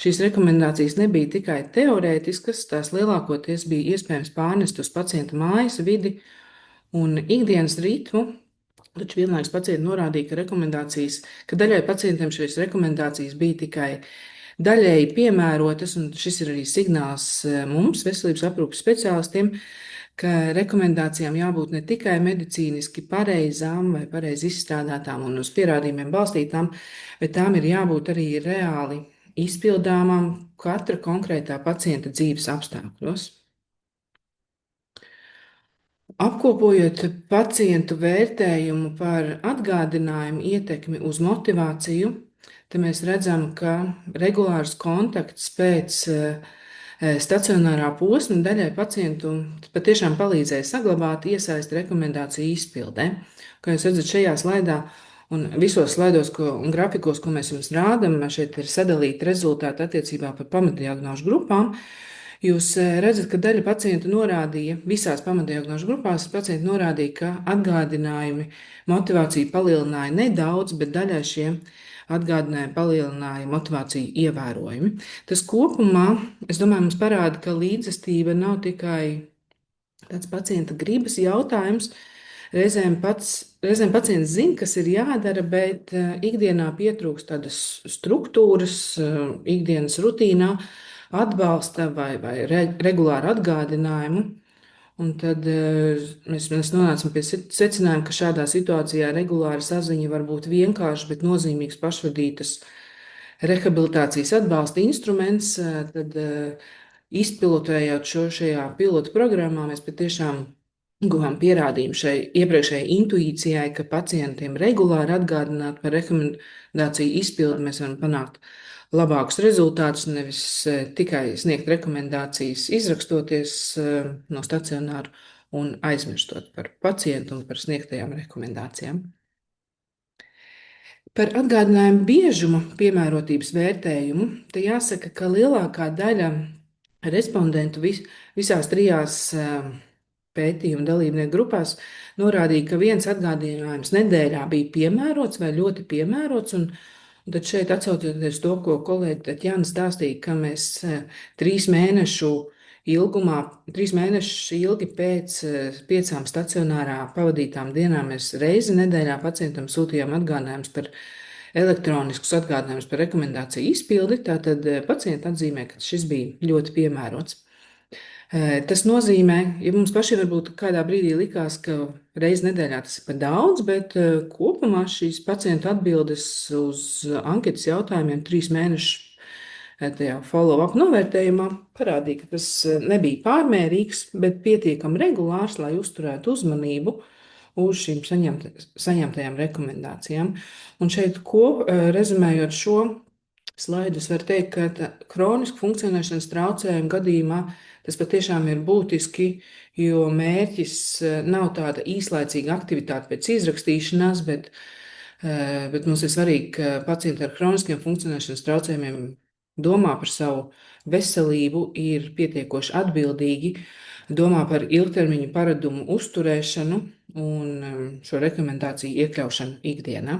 šīs rekomendācijas nebija tikai teorētiskas, tās lielākoties bija iespējams pārnest uz pacienta mājas vidi un ikdienas ritmu. Taču vienlaikus pacienti norādīja, ka daļai pacientiem šīs rekomendācijas bija tikai daļēji piemērotas, un šis ir arī signāls mums, veselības aprūpes speciālistiem, ka rekomendācijām jābūt ne tikai medicīniski pareizām vai pareizi izstrādātām un uz pierādījumiem balstītām, bet tām ir jābūt arī reāli izpildāmām katra konkrētā pacienta dzīves apstākļos. Apkopojot pacientu vērtējumu par atgādinājumu ietekmi uz motivāciju, te mēs redzam, ka regulārs kontakts pēc stacionārā posma daļai pacientu patiešām palīdzēja saglabāt iesaisti rekomendāciju izpildē. Kā jūs redzat šajā slaidā un visos slaidos un grafikos, ko mēs jums rādam, šeit ir sadalīti rezultāti attiecībā par pamatdiagnožu grupām. Jūs redzat, ka daļa pacientu norādīja, visās pamatdiagnožu grupās pacienti norādīja, ka atgādinājumi motivāciju palielināja nedaudz, bet daļai šie atgādinājumi palielināja motivāciju ievērojami. Tas kopumā, es domāju, mums parāda, ka līdzestība nav tikai tāds pacienta gribas jautājums. Reizēm pacients zina, kas ir jādara, bet ikdienā pietrūkst tādas struktūras, ikdienas rutīnā, atbalsta vai regulāru atgādinājumu. Un tad mēs nonācam pie secinājuma, ka šādā situācijā regulāra saziņa var būt vienkāršs, bet nozīmīgs pašvadītas rehabilitācijas atbalsta instruments. Tad izpilotējot šajā pilotu programmā, mēs patiešām guvām pierādījumu šai iepriekšējai intuīcijai, ka pacientiem regulāri atgādināt par rekomendāciju izpildi mēs varam panākt labākus rezultātus, nevis tikai sniegt rekomendācijas, izrakstoties no stacionāra un aizmirstot par pacientu un par sniegtajām rekomendācijām. Par atgādinājumu biežuma piemērotības vērtējumu, te jāsaka, ka lielākā daļa respondentu visās trijās pētījuma dalībnieku grupās norādīja, ka viens atgādinājums nedēļā bija piemērots vai ļoti piemērots, un tad šeit atsaucoties to, ko kolēģi Tatjana stāstīja, ka mēs 3 mēnešu ilgi pēc 5 stacionārā pavadītām dienām mēs reizi nedēļā pacientam sūtījām atgādinājumus par elektroniskus atgādinājumus par rekomendāciju izpildi, tātad pacienti atzīmē, ka šis bija ļoti piemērots. Tas nozīmē, ja mums pašiem varbūt kādā brīdī likās, ka reizi nedēļā tas ir par daudz, bet kopumā šīs pacientu atbildes uz anketas jautājumiem 3 mēnešu tajā follow-up novērtējumā parādīja, ka tas nebija pārmērīgs, bet pietiekami regulārs, lai uzturētu uzmanību uz šīm saņemtajām rekomendācijām. Un šeit, rezumējot šo slaidu, es varu teikt, ka kronisku funkcionēšanas traucējumu gadījumā tas patiešām ir būtiski, jo mērķis nav tāda īslaicīga aktivitāte pēc izrakstīšanās, bet mums ir svarīgi, ka pacienti ar kroniskiem funkcionēšanas traucējumiem domā par savu veselību, ir pietiekoši atbildīgi, domā par ilgtermiņu paradumu uzturēšanu un šo rekomendāciju iekļaušanu ikdienā.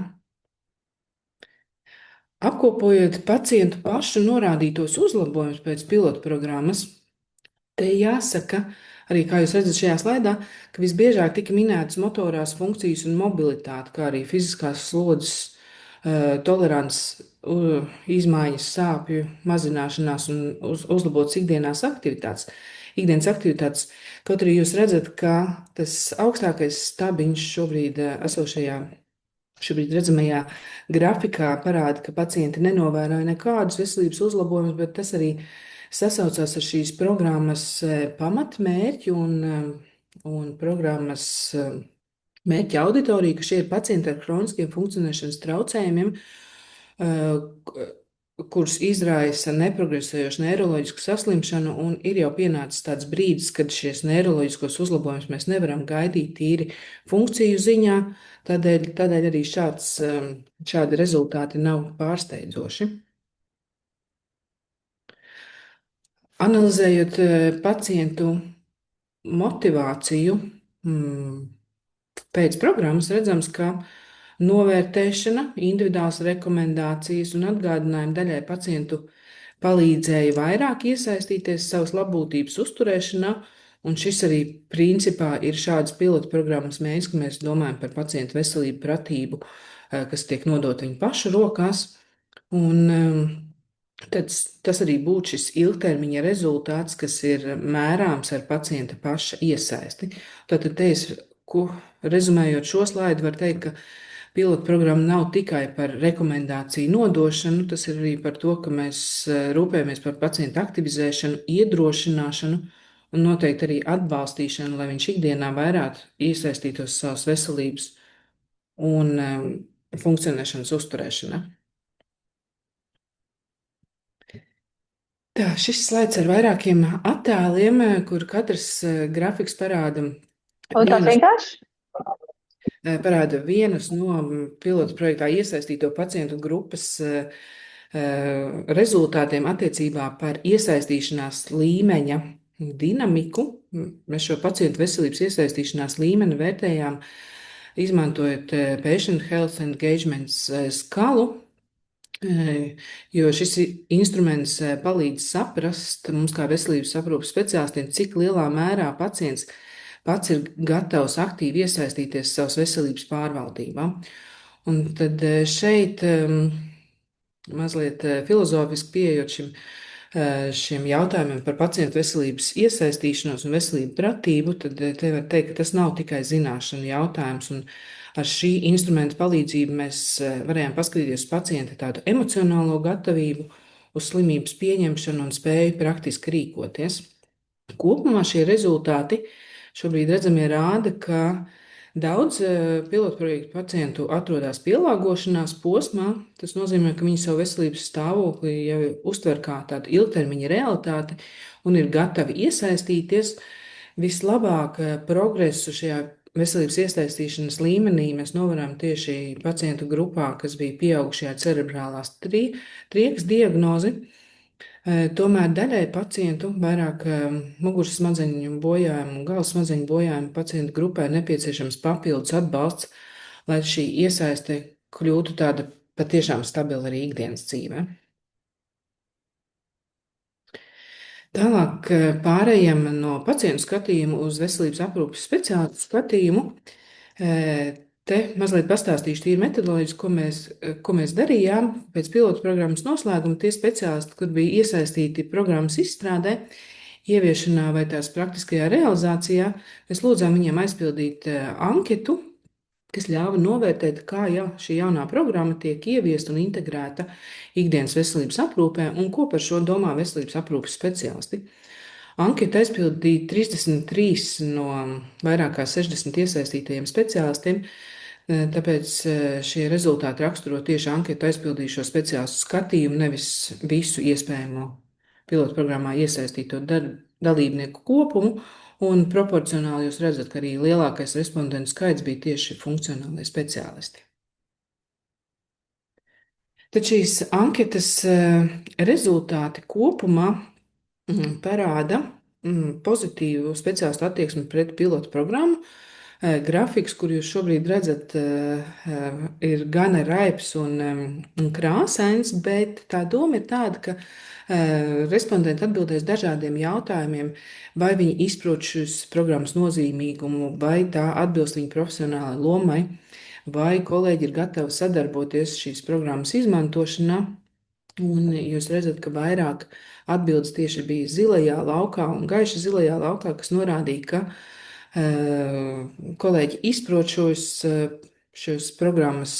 Apkopojot pacientu pašu norādītos uzlabojumus pēc pilotu programmas, te jāsaka, arī kā jūs redzat šajā slaidā, ka visbiežāk tika minētas motorās funkcijas un mobilitāte, kā arī fiziskās slodzes, tolerants, izmaiņas, sāpju mazināšanās un uzlabotas ikdienas aktivitātes. Kaut arī jūs redzat, ka tas augstākais stabiņš šobrīd redzamajā grafikā parāda, ka pacienti nenovēroja nekādus veselības uzlabojumus, bet tas arī sasaucās ar šīs programmas pamatmērķi un programmas mērķa auditoriju, ka šie ir pacienti ar kroniskiem funkcionēšanas traucējumiem, kurus izraisa neprogresējoša neiroloģiska saslimšana, un ir jau pienācis tāds brīdis, kad šies neiroloģiskos uzlabojumus mēs nevaram gaidīt tīri funkciju ziņā, tādēļ arī šādi rezultāti nav pārsteidzoši. Analizējot pacientu motivāciju pēc programmas, redzams, ka novērtēšana, individuālas rekomendācijas un atgādinājumi daļai pacientu palīdzēja vairāk iesaistīties savas labbūtības uzturēšanā, un šis arī principā ir šādas pilotu programmas mērķis, ka mēs domājam par pacientu veselību, pratību, kas tiek nodota viņu pašu rokās. Un tad tas arī būtu šis ilgtermiņa rezultāts, kas ir mērāms ar pacienta paša iesaisti. Tātad te es, rezumējot šo slaidu, var teikt, ka pilotprogramma nav tikai par rekomendāciju nodošanu, tas ir arī par to, ka mēs rūpējamies par pacientu aktivizēšanu, iedrošināšanu un noteikti arī atbalstīšanu, lai viņš ikdienā vairāk iesaistītos savas veselības un funkcionēšanas uzturēšanā. Tā, šis slaids ar vairākiem attēliem, kur katrs grafiks parāda vienas no pilotu projektā iesaistīto pacientu grupas rezultātiem attiecībā par iesaistīšanās līmeņa dinamiku. Mēs šo pacientu veselības iesaistīšanās līmeni vērtējām, izmantojot Patient Health Engagement skalu, jo šis instruments palīdz saprast mums kā veselības aprūpes speciālistiem, cik lielā mērā pacients pats ir gatavs aktīvi iesaistīties savas veselības pārvaldībā. Un tad šeit mazliet filozofiski pieejot šiem jautājumiem par pacientu veselības iesaistīšanos un veselību pratību, tad te var teikt, ka tas nav tikai zināšanu jautājums. Un ar šī instrumenta palīdzību mēs varējām paskatīties uz pacienta tādu emocionālo gatavību, uz slimības pieņemšanu un spēju praktiski rīkoties. Kopumā šie rezultāti šobrīd redzamie rāda, ka daudz pilotprojektu pacientu atrodas pielāgošanās posmā. Tas nozīmē, ka viņi savu veselības stāvokli jau uztver kā tādu ilgtermiņa realitāti un ir gatavi iesaistīties. Vislabāk progresu šajā veselības iesaistīšanas līmenī mēs novērojam tieši pacientu grupā, kas bija pieaugušajā cerebrālās triekas diagnozi. Tomēr daļai pacientu, vairāk muguras smadzeņu bojājumu un galvas smadzeņu bojājumu pacientu grupai nepieciešams papildus atbalsts, lai šī iesaiste kļūtu tāda patiešām stabila arī ikdienas dzīvē. Tālāk pārējām no pacientu skatījumu uz veselības aprūpes speciālistu skatījumu. Te mazliet pastāstīšu tīri metodoloģiski, ko mēs darījām pēc pilotu programmas noslēguma. Tie speciālisti, kur bija iesaistīti programmas izstrādē, ieviešanā vai tās praktiskajā realizācijā, mēs lūdzām viņiem aizpildīt anketu, kas ļāva novērtēt, kā šī jaunā programma tiek ieviesta un integrēta ikdienas veselības aprūpē un ko par šo domā veselības aprūpes speciālisti. Anketu aizpildīja 33 no vairāk kā 60 iesaistītajiem speciālistiem, tāpēc šie rezultāti raksturo tieši anketu aizpildījušo speciālistu skatījumu, nevis visu iespējamo pilotprogrammā iesaistīto dalībnieku kopumu. Un proporcionāli jūs redzat, ka arī lielākais respondentu skaits bija tieši funkcionālie speciālisti. Tad šīs anketas rezultāti kopumā parāda pozitīvu speciālistu attieksmi pret pilotu programmu. Grafiks, kur jūs šobrīd redzat, ir gana raips un krāsains, bet tā doma ir tāda, ka respondenti atbildēs dažādiem jautājumiem, vai viņi izprot šīs programmas nozīmīgumu, vai tā atbilst viņu profesionālajai lomai, vai kolēģi ir gatavi sadarboties šīs programmas izmantošanā. Un jūs redzat, ka vairāk atbildes tieši bija zilajā laukā un gaiši zilajā laukā, kas norādīja, ka kolēģi izprot šos programmas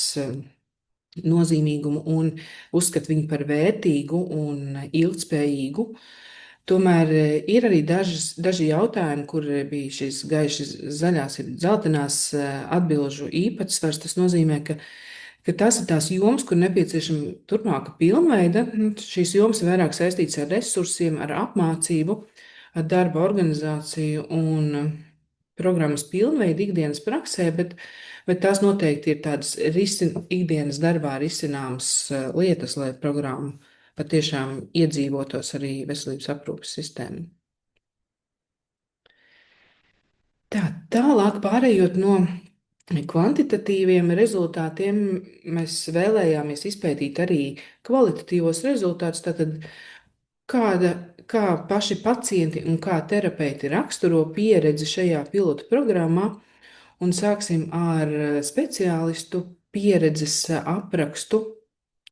nozīmīgumu un uzskata viņu par vērtīgu un ilgtspējīgu. Tomēr ir arī daži jautājumi, kur bija šīs gaiši zaļās, ir dzeltenās atbilžu īpatsvars. Tas nozīmē, ka tās ir tās jomas, kur nepieciešama turpmāka pilnveida. Šīs jomas ir vairāk saistītas ar resursiem, ar apmācību, ar darba organizāciju un programmas pilnveidu ikdienas praksē, bet tās noteikti ir tādas ikdienas darbā risināmas lietas, lai programma patiešām iedzīvotos arī veselības aprūpes sistēmā. Tālāk pārējot no kvantitatīviem rezultātiem, mēs vēlējāmies izpētīt arī kvalitatīvos rezultātus, tātad kā paši pacienti un kā terapeiti raksturo pieredzi šajā pilotu programmā, un sāksim ar speciālistu pieredzes aprakstu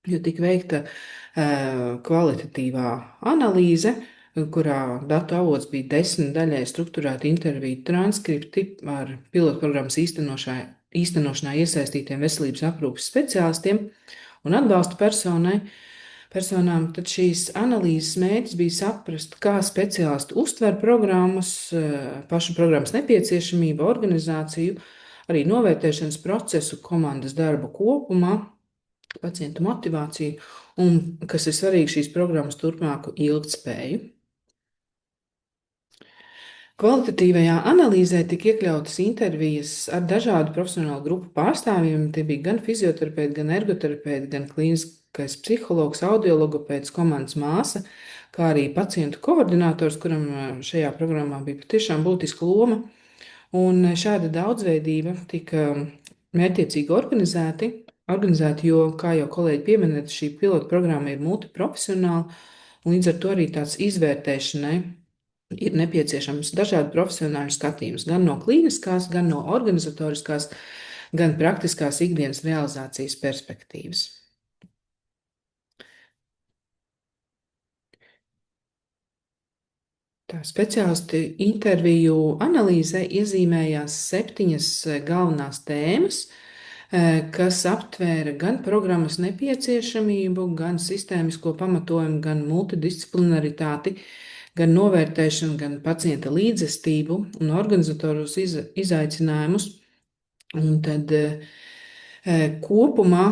jo tika veikta kvalitatīvā analīze, kurā datu avots bija 10 daļai strukturēti interviju transkripti ar pilotprogrammas īstenošanā iesaistītiem veselības aprūpes speciālistiem un atbalsta personām. Tad šīs analīzes mērķis bija saprast, kā speciālisti uztver programmas, pašu programmas nepieciešamību, organizāciju, arī novērtēšanas procesu, komandas darbu kopumā, pacientu motivāciju un, kas ir svarīgi, šīs programmas turpmāku ilgtspēju. Kvalitatīvajā analīzē tika iekļautas intervijas ar dažādu profesionālu grupu pārstāvjiem. Tie bija gan fizioterapeiti, gan ergoterapeiti, gan klīniskais psihologs, audiologopēds, komandas māsa, kā arī pacientu koordinators, kuram šajā programmā bija patiešām būtiska loma. Un šāda daudzveidība tika mērķiecīgi organizēta, jo, kā jau kolēģi pieminēja, šī pilota programma ir multiprofesionāla, un līdz ar to arī tāds izvērtēšanai ir nepieciešams dažādu profesionāļu skatījums, gan no klīniskās, gan no organizatoriskās, gan praktiskās ikdienas realizācijas perspektīvas. Tā speciālisti interviju analīzē iezīmējās 7 galvenās tēmas, kas aptvēra gan programmas nepieciešamību, gan sistēmisko pamatojumu, gan multidisciplinaritāti, gan novērtēšanu, gan pacienta līdzestību un organizatorus izaicinājumus. Un tad kopumā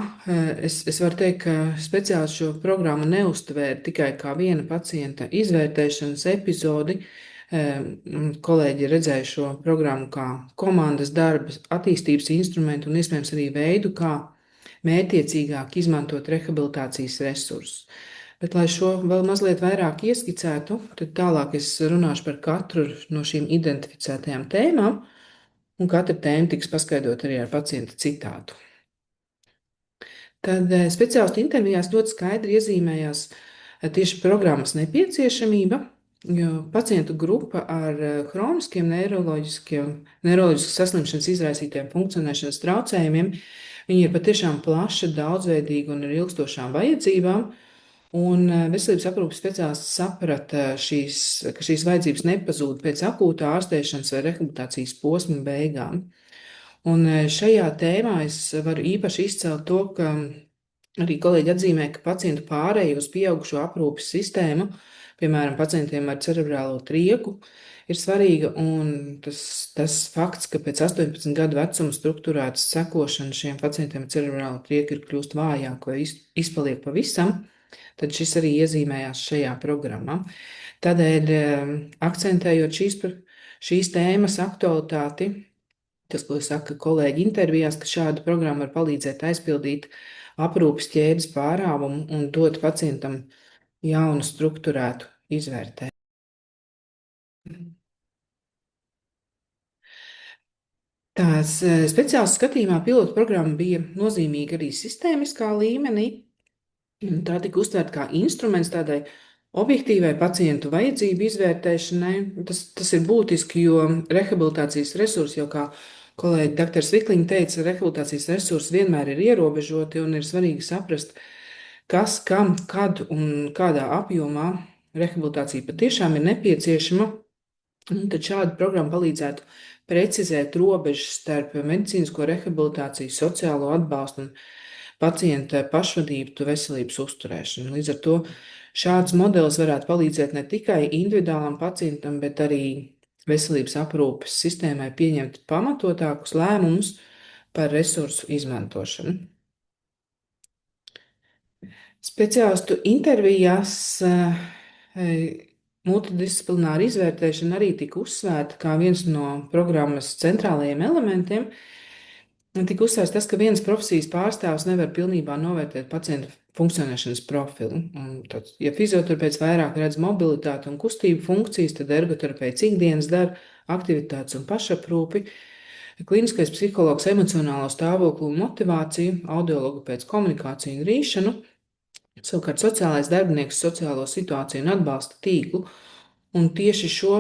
es varu teikt, ka speciālisti šo programmu neuztvēra tikai kā viena pacienta izvērtēšanas epizodi. Kolēģi redzēja šo programmu kā komandas darba, attīstības instrumentu un iespējams arī veidu, kā mērķiecīgāk izmantot rehabilitācijas resursus. Bet, lai šo vēl mazliet vairāk ieskicētu, tad tālāk es runāšu par katru no šīm identificētajām tēmām, un katra tēma tiks paskaidrot arī ar pacienta citātu. Tad speciālistu intervijās ļoti skaidri iezīmējās tieši programmas nepieciešamība, jo pacientu grupa ar hroniskiem neiroloģiskas saslimšanas izraisītiem funkcionēšanas traucējumiem, viņi ir patiešām plaša, daudzveidīga un ar ilgstošām vajadzībām. Un veselības aprūpes speciālists saprata, ka šīs vajadzības nepazūd pēc akūtā ārstēšanas vai rehabilitācijas posma beigām. Un šajā tēmā es varu īpaši izcelt to, ka arī kolēģi atzīmē, ka pacientu pārēja uz pieaugušo aprūpes sistēmu, piemēram, pacientiem ar cerebrālo trieku, ir svarīga, un tas fakts, ka pēc 18 gadu vecuma strukturētas sekošana šiem pacientiem ar cerebrālo trieku ir kļūst vājāk vai izpaliek pavisam, tad šis arī iezīmējās šajā programmā. Tādēļ, akcentējot šīs tēmas aktualitāti, tas, ko saka kolēģi intervijās, ka šāda programma var palīdzēt aizpildīt aprūpes ķēdes pārāvumu un dot pacientam jaunu strukturētu izvērtējumu. Tās speciālistu skatījumā pilota programma bija nozīmīga arī sistēmiskā līmenī. Tā tika uztvērta kā instruments tādai objektīvai pacientu vajadzību izvērtēšanai. Tas ir būtiski, jo rehabilitācijas resursi, jau kā kolēģi dr. Svikliņa teica, rehabilitācijas resursi vienmēr ir ierobežoti un ir svarīgi saprast, kas, kam, kad un kādā apjomā rehabilitācija patiešām ir nepieciešama. Un tad šāda programma palīdzētu precizēt robežas starp medicīnisko rehabilitāciju, sociālo atbalstu un pacienta pašvadību veselības uzturēšanu. Līdz ar to šāds modelis varētu palīdzēt ne tikai individuālam pacientam, bet arī veselības aprūpes sistēmai pieņemt pamatotākus lēmumus par resursu izmantošanu. Speciālistu intervijās multidisciplināra izvērtēšana arī tika uzsvērta kā viens no programmas centrālajiem elementiem. Tika uzsvērts tas, ka vienas profesijas pārstāvs nevar pilnībā novērtēt pacienta funkcionēšanas profilu. Tad, ja fizioterapeits vairāk redz mobilitāti un kustību funkcijas, tad ergoterapeits ikdienas dara aktivitātes un pašaprūpi, klīniskais psihologs emocionālo stāvokli un motivāciju, audiologopēds komunikāciju un rīšanu, savukārt sociālais darbinieks sociālo situāciju un atbalsta tīklu. Un tieši šo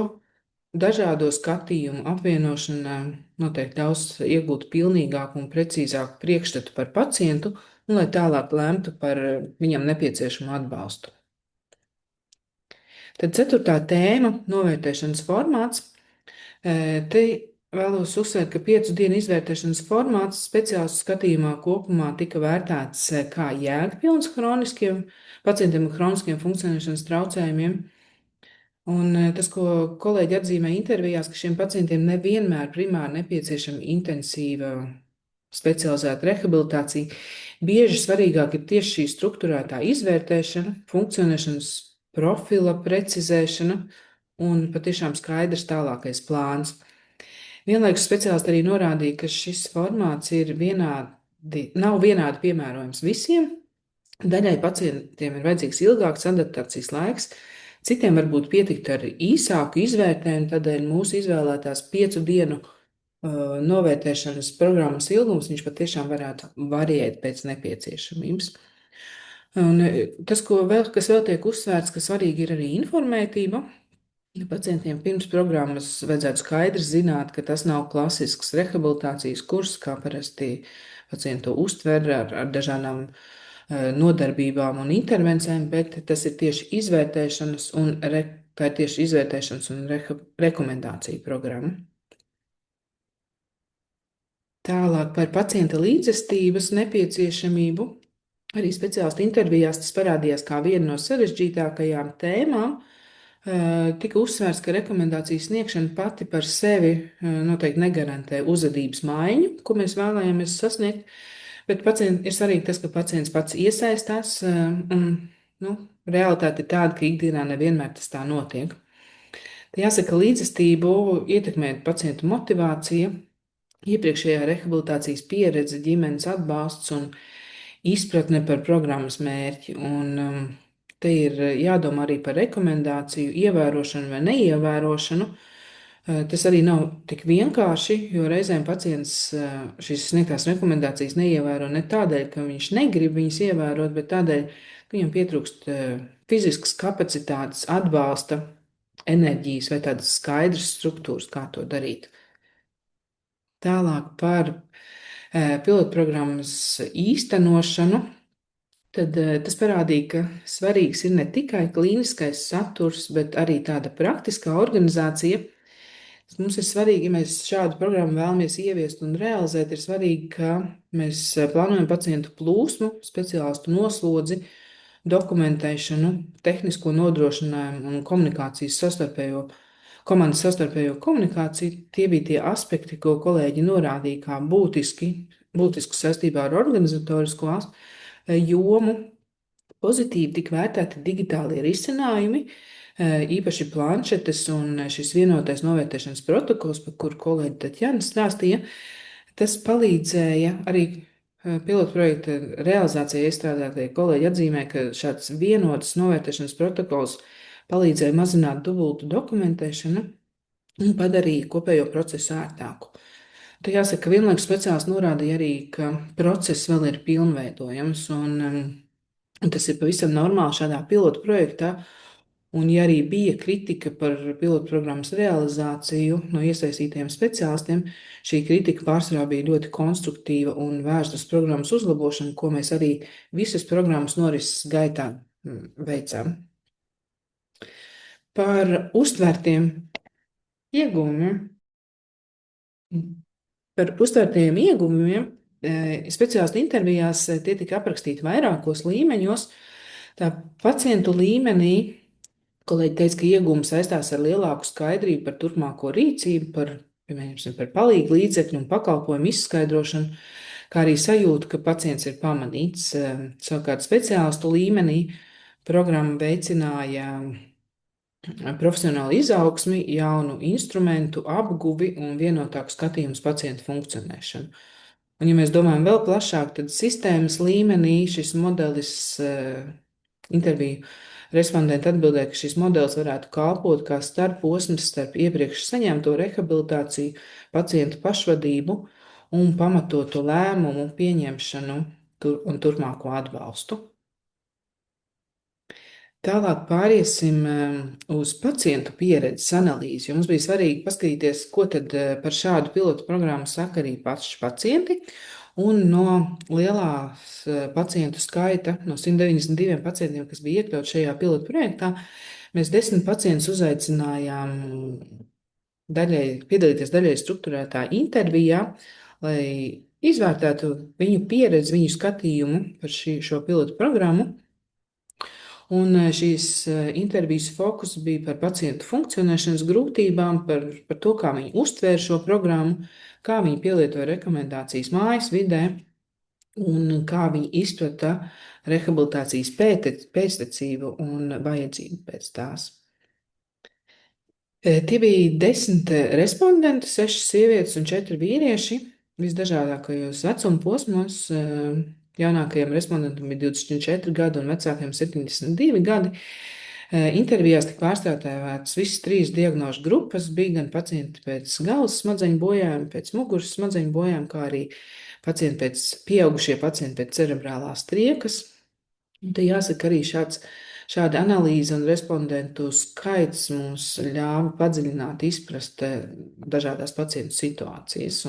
dažādo skatījumu apvienošana noteikti ļaus iegūt pilnīgāku un precīzāku priekšstatu par pacientu un lai tālāk lemtu par viņam nepieciešamo atbalstu. Tad 4. tēma - novērtēšanas formāts. Te vēlos uzsvērt, ka 5 dienu izvērtēšanas formāts speciālistu skatījumā kopumā tika vērtēts kā jēgpilns pacientiem ar hroniskiem funkcionēšanas traucējumiem. Un tas, ko kolēģi atzīmē intervijās, ka šiem pacientiem nevienmēr primāri nepieciešama intensīva specializēta rehabilitācija. Bieži svarīgāk ir tieši šī strukturētā izvērtēšana, funkcionēšanas profila precizēšana un patiešām skaidrs tālākais plāns. Vienlaikus speciālisti arī norādīja, ka šis formāts nav vienādi piemērojams visiem. Daļai pacientiem ir vajadzīgs ilgāks adaptācijas laiks, citiem varbūt pietikt ar īsāku izvērtējumu, tādēļ mūsu izvēlētās 5 dienu novērtēšanas programmas ilgums, viņš patiešām varētu variēt pēc nepieciešamības. Un tas, kas vēl tiek uzsvērts, ka svarīgi ir arī informētība. Pacientiem pirms programmas vajadzētu skaidri zināt, ka tas nav klasisks rehabilitācijas kurs, kā parasti pacientu uztver ar dažādām nodarbībām un intervencēm, bet tas ir tieši izvērtēšanas un rekomendāciju programma. Tālāk par pacienta līdzjustības nepieciešamību. Arī speciālistu intervijās tas parādījās kā viena no sarežģītākajām tēmām. Tika uzsvērts, ka rekomendācijas sniegšana pati par sevi noteikti negarantē uzvedības maiņu, ko mēs vēlējāmies sasniegt, bet ir svarīgi tas, ka pacients pats iesaistās. Realitāte ir tāda, ka ikdienā nevienmēr tas tā notiek. Jāsaka, līdzjustību ietekmē pacientu motivācija, iepriekšējā rehabilitācijas pieredze, ģimenes atbalsts un izpratne par programmas mērķi. Un te ir jādomā arī par rekomendāciju ievērošanu vai neievērošanu. Tas arī nav tik vienkārši, jo reizēm pacients šīs sniegtās rekomendācijas neievēro ne tādēļ, ka viņš negrib viņas ievērot, bet tādēļ, ka viņam pietrūkst fiziskas kapacitātes, atbalsta, enerģijas vai tādas skaidras struktūras, kā to darīt. Tālāk par pilotprogrammas īstenošanu, tad tas parādīja, ka svarīgs ir ne tikai klīniskais saturs, bet arī tāda praktiskā organizācija. Mums ir svarīgi, ja mēs šādu programmu vēlamies ieviest un realizēt, ir svarīgi, ka mēs plānojam pacientu plūsmu, speciālistu noslodzi, dokumentēšanu, tehnisko nodrošinājumu un komandas savstarpējo komunikāciju. Tie bija tie aspekti, ko kolēģi norādīja kā būtisku saistībā ar organizatorisko jomu. Pozitīvi tika vērtēti digitālie risinājumi, īpaši planšetes un šis vienotais novērtēšanas protokols, par kuru kolēģi Tatjana stāstīja. Tas palīdzēja arī pilotprojekta realizācijai iestrādātie kolēģi atzīmē, ka šāds vienotas novērtēšanas protokols palīdzēja mazināt dubultu dokumentēšanu un padarīja kopējo procesu ērtāku. Te jāsaka, ka vienlaikus speciālists norādīja arī, ka process vēl ir pilnveidojams, un tas ir pavisam normāli šādā pilotu projektā. Un ja arī bija kritika par pilotu programmas realizāciju no iesaistītiem speciālistiem, šī kritika pārsvarā bija ļoti konstruktīva un vērsta uz programmas uzlabošanu, ko mēs arī visas programmas norises gaitā veicām. Par uztvērtiem ieguvumiem. Par uztvērtajiem ieguvumiem speciālistu intervijās tie tika aprakstīti vairākos līmeņos. Tā pacientu līmenī kolēģi teica, ka ieguvumi saistās ar lielāku skaidrību par turpmāko rīcību, par palīgu līdzekļu un pakalpojumu izskaidrošanu, kā arī sajūta, ka pacients ir pamanīts. Savukārt speciālistu līmenī programma veicināja profesionālu izaugsmi, jaunu instrumentu apguvi un vienotāku skatījumu uz pacientu funkcionēšanu. Un, ja mēs domājam vēl plašāk, tad sistēmas līmenī šis modelis interviju respondenti atbildēja, ka šis modelis varētu kalpot kā starposms starp iepriekš saņemto rehabilitāciju, pacientu pašvadību un pamatotu lēmumu pieņemšanu un turpmāko atbalstu. Tālāk pāriesim uz pacientu pieredzes analīzi. Mums bija svarīgi paskatīties, ko tad par šādu pilotu programmu saka arī paši pacienti. un no lielās pacientu skaita, no 192 pacientiem, kas bija iekļauts šajā pilotu projektā, mēs 10 pacientus uzaicinājām piedalīties daļai struktūrētā intervijā, lai izvērtētu viņu pieredzi, viņu skatījumu par šo pilotu programmu. Un šīs intervijas fokus bija par pacientu funkcionēšanas grūtībām, par to, kā viņi uztvēra šo programmu, kā viņi pielietoja rekomendācijas mājas vidē un kā viņi izprata rehabilitācijas pēctecību un vajadzību pēc tās. Tie bija 10 respondenti, 6 sievietes un 4 vīrieši, visdažādākajos vecuma posmos. Jaunākajam respondentam bija 24 gadi un vecākajam 72 gadi. Intervijās tika pārstāvētas visas 3 diagnožu grupas. Bija gan pacienti pēc galvas smadzeņu bojājuma, pēc muguras smadzeņu bojājuma, kā arī pieaugušie pacienti pēc cerebrālās triekas. Un te jāsaka arī šāda analīze un respondentu skaits mums ļāva padziļināt, izprast dažādās pacientu situācijas.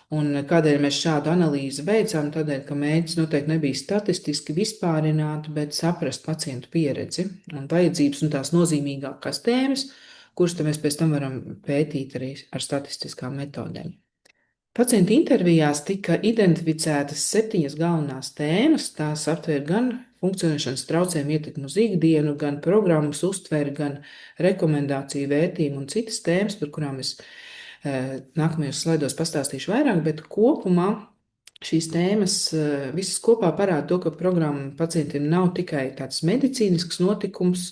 Un kādēļ mēs šādu analīzi veicām? Tādēļ, ka mērķis noteikti nebija statistiski vispārināt, bet saprast pacientu pieredzi un vajadzības un tās nozīmīgākās tēmas, kuras mēs pēc tam varam pētīt arī ar statistiskām metodēm. Pacientu intervijās tika identificētas 7 galvenās tēmas. Tās aptver gan funkcionēšanas traucējumu ietekmi uz ikdienu, gan programmas uztveri, gan rekomendāciju vērtību un citas tēmas, par kurām es nākamajos slaidos pastāstīšu vairāk, bet kopumā šīs tēmas visas kopā parāda to, ka programma pacientiem nav tikai tāds medicīnisks notikums,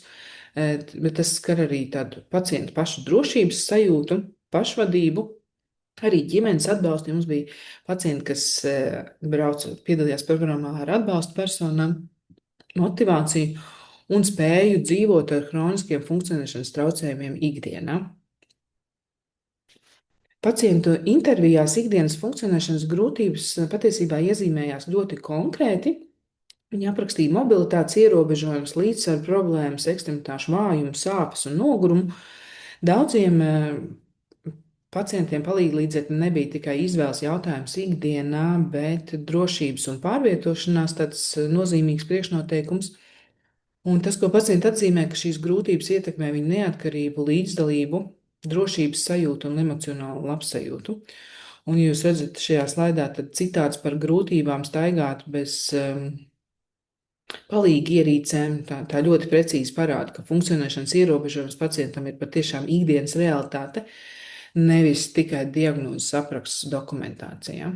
bet tas skar arī tādu pacientu pašu drošības sajūtu, pašvadību, arī ģimenes atbalstu. Mums bija pacienti, kas piedalījās programmā ar atbalstu personām, motivāciju un spēju dzīvot ar hroniskiem funkcionēšanas traucējumiem ikdienā. Pacientu intervijās ikdienas funkcionēšanas grūtības patiesībā iezīmējās ļoti konkrēti. Viņi aprakstīja mobilitātes ierobežojumus, līdzsvaru problēmas, ekstremitāšu vājumu, sāpes un nogurumu. Daudziem pacientiem palīglīdzekļi nebija tikai izvēles jautājums ikdienā, bet drošības un pārvietošanās tāds nozīmīgs priekšnoteikums. Un tas, ko pacienti atzīmē, ka šīs grūtības ietekmē viņu neatkarību, līdzdalību, drošības sajūtu un emocionālu labsajūtu. Un jūs redzat šajā slaidā tad citāts par grūtībām staigāt bez palīgi ierīcēm. Tā ļoti precīzi parāda, ka funkcionēšanas ierobežojums pacientam ir patiešām ikdienas realitāte, nevis tikai diagnozes apraksts dokumentācijā.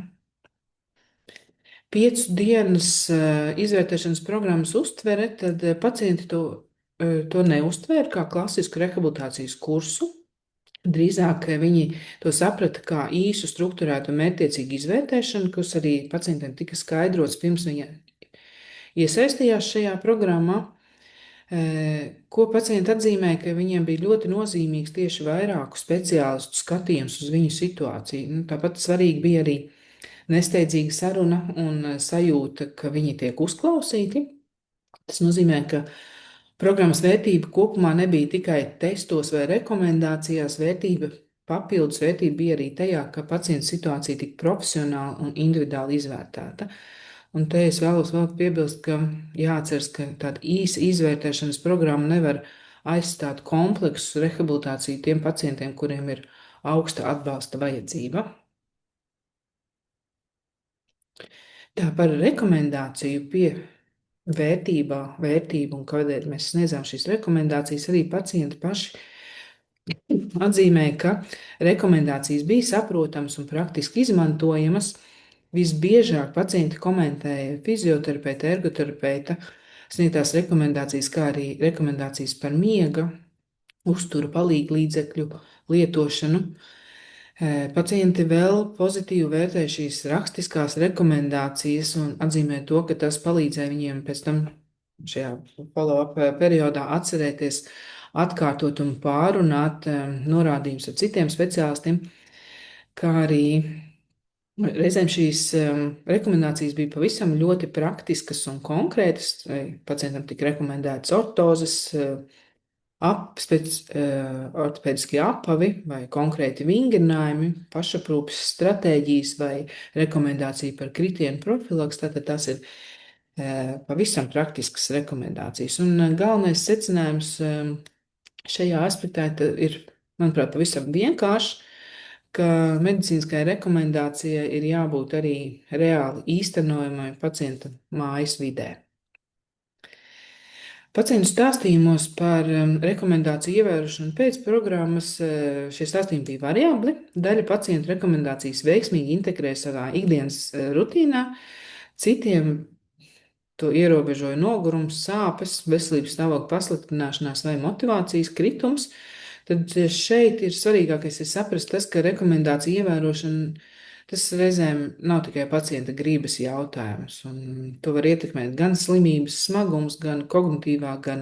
5 dienas izvērtēšanas programmas uztvere, tad pacienti to neuztvēra kā klasisku rehabilitācijas kursu. Drīzāk viņi to saprata kā īsu, strukturētu un mērķtiecīgu izvērtēšanu, kas arī pacientiem tika skaidrots pirms viņa iesaistījās šajā programmā. Ko pacienti atzīmē, ka viņiem bija ļoti nozīmīgs tieši vairāku speciālistu skatījums uz viņu situāciju. Tāpat svarīgi bija arī nesteidzīga saruna un sajūta, ka viņi tiek uzklausīti. Tas nozīmē, ka programmas vērtība kopumā nebija tikai testos vai rekomendācijās, papildus vērtība bija arī tajā, ka pacienta situācija tika profesionāli un individuāli izvērtēta. Un te es vēlos vēl piebilst, ka jāatceras, ka tāda īsa izvērtēšanas programma nevar aizstāt kompleksu rehabilitāciju tiem pacientiem, kuriem ir augsta atbalsta vajadzība. Tā par rekomendāciju vērtību un kādēļ mēs sniedzām šīs rekomendācijas, arī pacienti paši atzīmēja, ka rekomendācijas bija saprotamas un praktiski izmantojamas. Visbiežāk pacienti komentēja fizioterapeita, ergoterapeita sniegtās rekomendācijas, kā arī rekomendācijas par miega, uzturu palīglīdzekļu lietošanu. Pacienti vēl pozitīvi vērtē šīs rakstiskās rekomendācijas un atzīmē to, ka tas palīdzēja viņiem pēc tam šajā follow-up periodā atcerēties, atkārtot un pārunāt norādījumus ar citiem speciālistiem, kā arī reizēm šīs rekomendācijas bija pavisam ļoti praktiskas un konkrētas. Pacientam tika rekomendētas ortozes, ortopēdiskie apavi vai konkrēti vingrinājumi, pašaprūpes stratēģijas vai rekomendācija par kritienu profilaks. Tātad tas ir pavisam praktiskas rekomendācijas. Un galvenais secinājums šajā aspektā ir, manuprāt, pavisam vienkāršs, ka medicīniskai rekomendācijai ir jābūt arī reāli īstenojamai pacienta mājas vidē. Pacientu stāstījumos par rekomendāciju ievērošanu pēc programmas šie stāstījumi bija variabli. Daļa pacientu rekomendācijas veiksmīgi integrē savā ikdienas rutīnā, citiem to ierobežoja nogurums, sāpes, veselības stāvokļa pasliktināšanās vai motivācijas kritums. Tad šeit ir svarīgākais saprast tas, ka rekomendāciju ievērošana tas reizēm nav tikai pacienta gribas jautājums. To var ietekmēt gan slimības smagums, gan kognitīvā, gan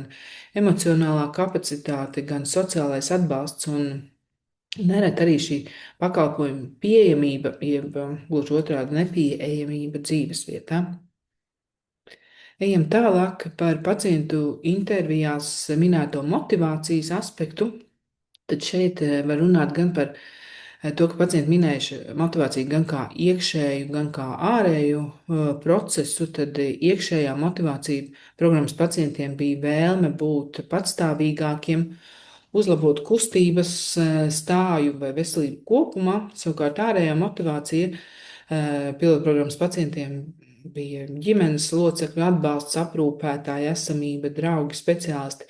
emocionālā kapacitāte, gan sociālais atbalsts. Nereti arī šī pakalpojuma pieejamība, jeb gluži otrādi nepieejamība dzīves vietā. Ejam tālāk par pacientu intervijās minēto motivācijas aspektu. Tad šeit var runāt gan par to, ka pacienti minējuši motivāciju gan kā iekšēju, gan kā ārēju procesu. Tad iekšējā motivācija programmas pacientiem bija vēlme būt patstāvīgākiem, uzlabot kustības, stāju vai veselību kopumā. Savukārt ārējā motivācija pilotprogrammas pacientiem bija ģimenes locekļu atbalsts, aprūpētāja esamība, draugi, speciālisti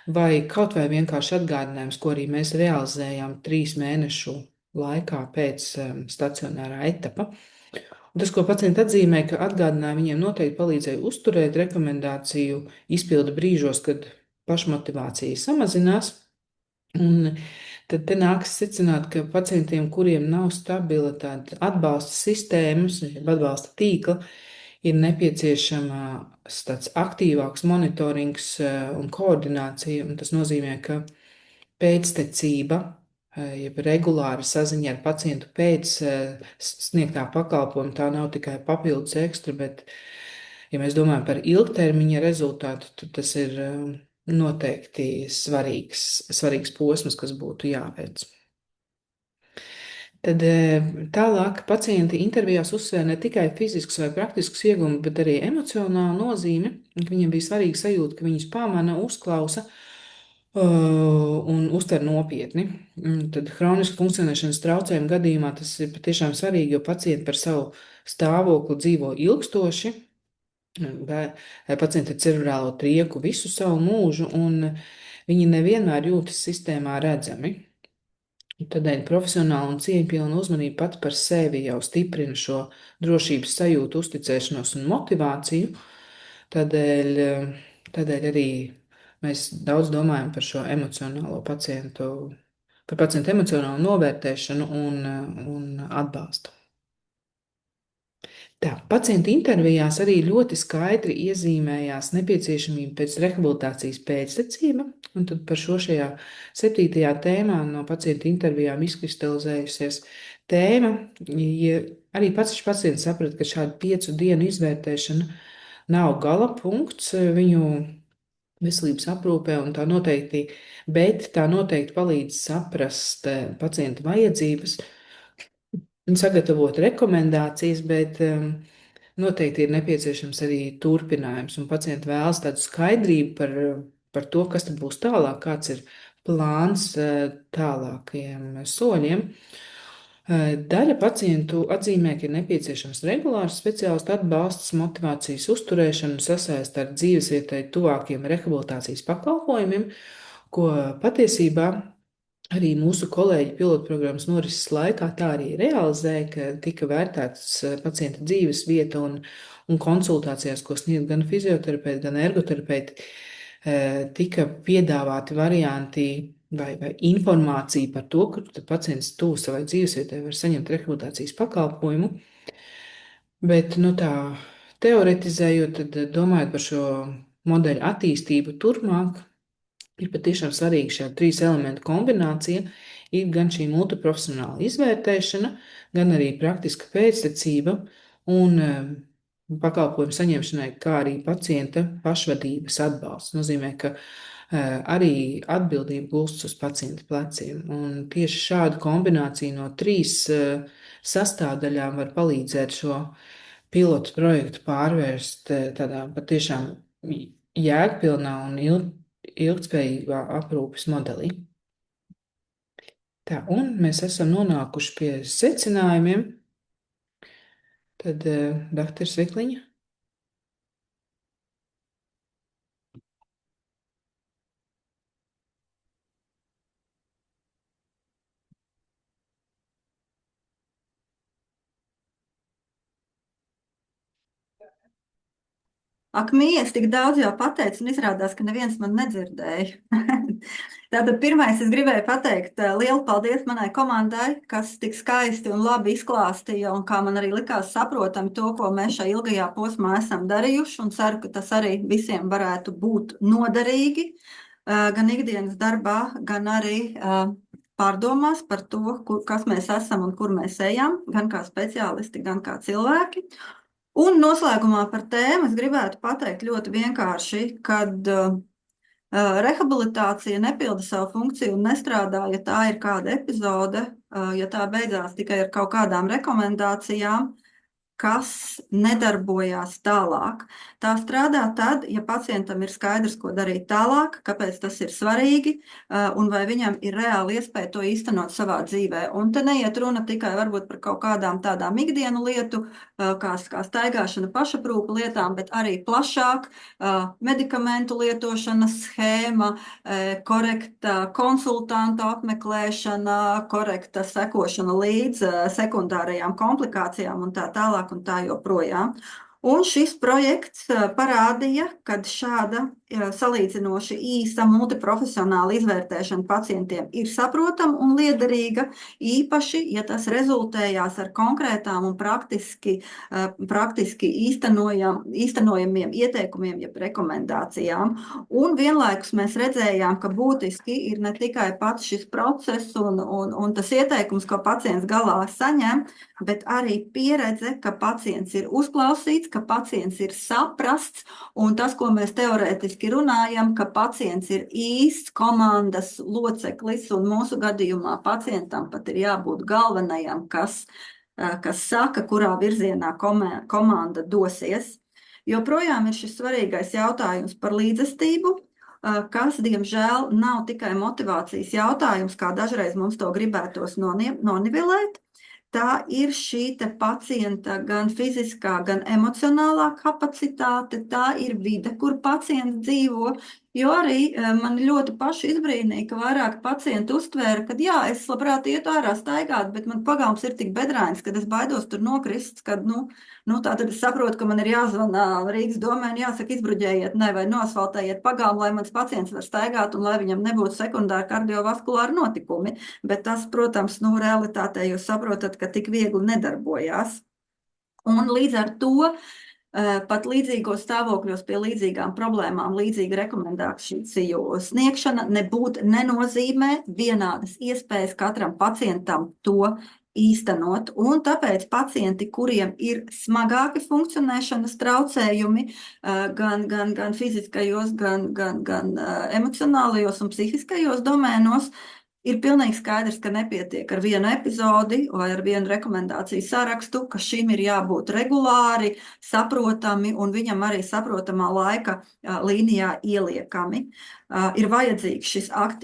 vai kaut vai vienkārši atgādinājums, ko arī mēs realizējām 3 mēnešu laikā pēc stacionārā etapa. Un tas, ko pacienti atzīmē, ka atgādinājumi viņiem noteikti palīdzēja uzturēt rekomendāciju izpildu brīžos, kad pašmotivācija samazinās. Un tad te nāks secināt, ka pacientiem, kuriem nav stabila tāda atbalsta sistēmas, atbalsta tīkla, ir nepieciešams tāds aktīvāks monitorings un koordinācija. Un tas nozīmē, ka pēctecība, jeb regulāra saziņa ar pacientu pēc sniegtā pakalpojuma, tā nav tikai papildus ekstra, bet, ja mēs domājam par ilgtermiņa rezultātu, tad tas ir noteikti svarīgs posms, kas būtu jāveic. Tad tālāk pacienti intervijās uzsvēra ne tikai fiziskus vai praktiskus ieguvumus, bet arī emocionālu nozīmi. Viņiem bija svarīga sajūta, ka viņus pamana, uzklausa un uztver nopietni. Tad hroniska funkcionēšanas traucējuma gadījumā tas ir patiešām svarīgi, jo pacienti par savu stāvokli dzīvo ilgstoši. Pacienti ar cerebrālo trieku visu savu mūžu, un viņi nevienmēr jūtas sistēmā redzami. Tādēļ profesionāla un cieņpilna uzmanība pati par sevi jau stiprina šo drošības sajūtu, uzticēšanos un motivāciju. Tādēļ arī mēs daudz domājam par šo par pacientu emocionālu novērtēšanu un atbalstu. Tā, pacientu intervijās arī ļoti skaidri iezīmējās nepieciešamība pēc rehabilitācijas pēctecība, un tad par šo šajā 7. tēmā no pacientu intervijām izkristalizējusies tēma. Ja arī pats pacients saprata, ka šāda 5 dienu izvērtēšana nav gala punkts viņu veselības aprūpē, un tā noteikti palīdz saprast pacienta vajadzības un sagatavot rekomendācijas, bet noteikti ir nepieciešams arī turpinājums, un pacienti vēlas tādu skaidrību par to, kas tad būs tālāk, kāds ir plāns tālākajiem soļiem. Daļa pacientu atzīmē, ka ir nepieciešams regulārs speciālistu atbalsts, motivācijas uzturēšana, sasaist ar dzīvesvietai tuvākiem rehabilitācijas pakalpojumiem, ko patiesībā arī mūsu kolēģi pilotprogrammas norises laikā tā arī realizēja, ka tika vērtētas pacienta dzīves vieta un konsultācijās, ko sniedz gan fizioterapeiti, gan ergoterapeiti, tika piedāvāti varianti vai informācija par to, ka pacients tuvu savai dzīvesvietai var saņemt rehabilitācijas pakalpojumu. Bet, tā teoretizējot, tad domājot par šo modeļu attīstību turpmāk, ir patiešām svarīga šāda 3 elementu kombinācija. Ir gan šī multiprofesionāla izvērtēšana, gan arī praktiska pēctecība un pakalpojumu saņemšanai, kā arī pacienta pašvadības atbalsts. Nozīmē, ka arī atbildība gulstas uz pacienta pleciem. Un tieši šāda kombinācija no 3 sastāvdaļām var palīdzēt šo pilotu projektu pārvērst tādā patiešām jēgpilnā un ilgtspējīgā aprūpes modelī. Tā, un mēs esam nonākuši pie secinājumiem. Tad, doktor Svikliņa. Ak, mīļie, es tik daudz jau pateicu, un izrādās, ka neviens man nedzirdēja. Tātad pirmais es gribēju pateikt lielu paldies manai komandai, kas tik skaisti un labi izklāstīja, un kā man arī likās saprotami to, ko mēs šajā ilgajā posmā esam darījuši, un ceru, ka tas arī visiem varētu būt noderīgi, gan ikdienas darbā, gan arī pārdomās par to, kas mēs esam un kur mēs ejam, gan kā speciālisti, gan kā cilvēki. Un noslēgumā par tēmu es gribētu pateikt ļoti vienkārši, kad rehabilitācija nepilda savu funkciju un nestrādā, ja tā ir kāda epizode, ja tā beidzās tikai ar kaut kādām rekomendācijām, kas nedarbojās tālāk. Tā strādā tad, ja pacientam ir skaidrs, ko darīt tālāk, kāpēc tas ir svarīgi, un vai viņam ir reāli iespēja to īstenot savā dzīvē. Un te neiet runa tikai varbūt par kaut kādām tādām ikdienu lietu, kā staigāšana, pašaprūpa lietām, bet arī plašāk medikamentu lietošanas schēma, korekta konsultanta apmeklēšana, korekta sekošana līdz sekundārajām komplikācijām un tā tālāk un tā joprojām. Un šis projekts parādīja, ka šāda salīdzinoši īsa multiprofesionāla izvērtēšana pacientiem ir saprotama un liederīga, īpaši, ja tas rezultējās ar konkrētām un praktiski īstenojamiem ieteikumiem, jeb rekomendācijām. Un vienlaikus mēs redzējām, ka būtiski ir ne tikai pats šis process un tas ieteikums, ko pacients galā saņem, bet arī pieredze, ka pacients ir uzklausīts, ka pacients ir saprasts, un tas, ko mēs teorētiski runājam, ka pacients ir īsts komandas loceklis, un mūsu gadījumā pacientam pat ir jābūt galvenajam, kas saka, kurā virzienā komanda dosies. Joprojām ir šis svarīgais jautājums par līdzestību, kas, diemžēl, nav tikai motivācijas jautājums, kā dažreiz mums to gribētos nonivelēt. Tā ir šī te pacienta gan fiziskā, gan emocionālā kapacitāte, tā ir vide, kur pacients dzīvo, jo arī man ļoti paši izbrīnīja, ka vairāk pacienti uztvēra, ka jā, es labprāt ietu ārā staigāt, bet man pagalms ir tik bedrains, kad es baidos tur nokrist, kad, tātad es saprotu, ka man ir jāzvana Rīgas domē un jāsaka izbruģējiet, vai nosfaltējiet pagalmu, lai mans pacients var staigāt un lai viņam nebūtu sekundāri kardiovaskulāri notikumi. Bet tas, protams, realitātē jūs saprotat, ka tik viegli nedarbojās. Un līdz ar to pat līdzīgos stāvokļos pie līdzīgām problēmām, līdzīga rekomendāciju sniegšana nenozīmē vienādas iespējas katram pacientam to īstenot. Un tāpēc pacienti, kuriem ir smagāki funkcionēšanas traucējumi, gan fiziskajos, gan emocionālajos un psihiskajos domēnos, ir pilnīgi skaidrs, ka nepietiek ar vienu epizodi vai ar vienu rekomendāciju sarakstu, ka šim ir jābūt regulāri, saprotami un viņam arī saprotamā laika līnijā ieliekami. Ir vajadzīgs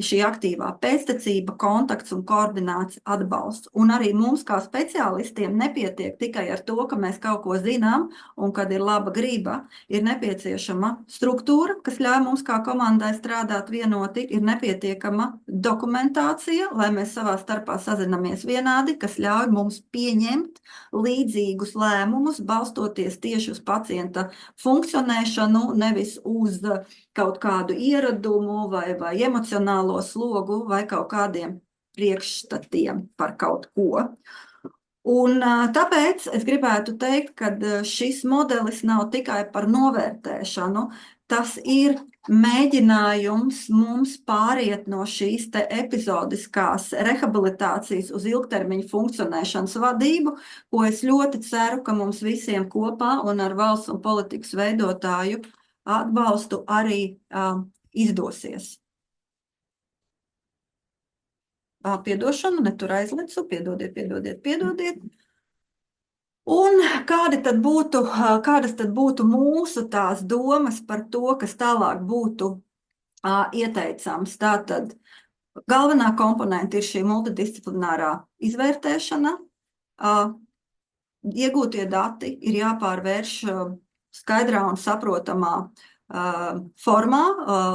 šī aktīvā pēctecība, kontakts un koordinācija atbalsts. Un arī mums kā speciālistiem nepietiek tikai ar to, ka mēs kaut ko zinām un kad ir laba griba, ir nepieciešama struktūra, kas ļauj mums kā komandai strādāt vienoti, ir nepietiekama dokumentācija, lai mēs savā starpā sazinamies vienādi, kas ļauj mums pieņemt līdzīgus lēmumus, balstoties tieši uz pacienta funkcionēšanu, nevis uz kaut kādu ieradumu vai emocionālo slogu vai kaut kādiem priekšstatiem par kaut ko. Un tāpēc es gribētu teikt, ka šis modelis nav tikai par novērtēšanu, tas ir mēģinājums mums pāriet no šīs te epizodiskās rehabilitācijas uz ilgtermiņa funkcionēšanas vadību, ko es ļoti ceru, ka mums visiem kopā un ar valsts un politikas veidotāju atbalstu arī izdosies. Piedošanu, netur aizlicu, piedodiet. Un kādas tad būtu mūsu tās domas par to, kas tālāk būtu ieteicams? Tātad galvenā komponenta ir šī multidisciplinārā izvērtēšana. Iegūtie dati ir jāpārvērš skaidrā un saprotamā formā,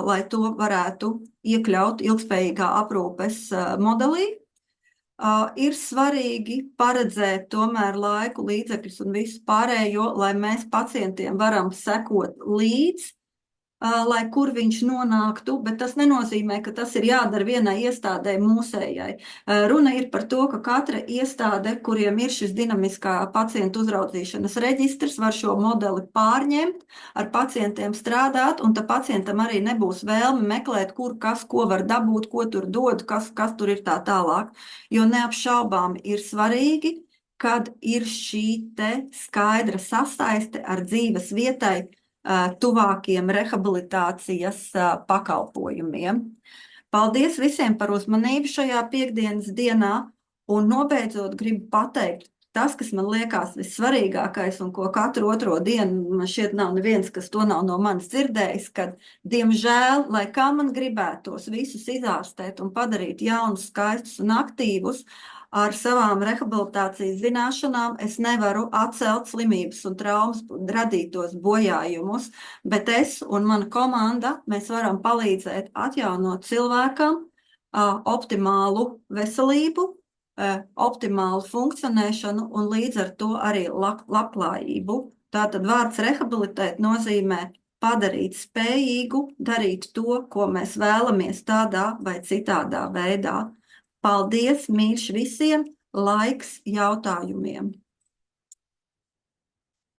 lai to varētu iekļaut ilgspējīgā aprūpes modelī. Ir svarīgi paredzēt tomēr laiku, līdzekļus un visu pārējo, lai mēs pacientiem varam sekot līdz, lai kur viņš nonāktu, bet tas nenozīmē, ka tas ir jādara vienai iestādē mūsējai. Runa ir par to, ka katra iestāde, kuriem ir šis dinamiskā pacientu uzraudzīšanas reģistrs, var šo modeli pārņemt, ar pacientiem strādāt, un ta pacientam arī nebūs vēlme meklēt, kur kas ko var dabūt, ko tur dod, kas tur ir tā tālāk. Jo neapšaubām ir svarīgi, kad ir šī te skaidra sasaiste ar dzīves vietai tuvākiem rehabilitācijas pakalpojumiem. Paldies visiem par uzmanību šajā piektdienas dienā, un nobeidzot gribu pateikt, tas, kas man liekas vissvarīgākais un ko katru otro dienu man šķiet nav neviens, kas to nav no manis dzirdējis, kad, diemžēl, lai kā man gribētos visus izārstēt un padarīt jaunus, skaistus un aktīvus, ar savām rehabilitācijas zināšanām es nevaru atcelt slimības un traumas radītos bojājumus, bet es un mana komanda, mēs varam palīdzēt atjaunot cilvēkam optimālu veselību, optimālu funkcionēšanu un līdz ar to arī labklājību. Tātad vārds rehabilitēt nozīmē padarīt spējīgu darīt to, ko mēs vēlamies tādā vai citādā veidā. Paldies, mīļš visiem, laiks jautājumiem!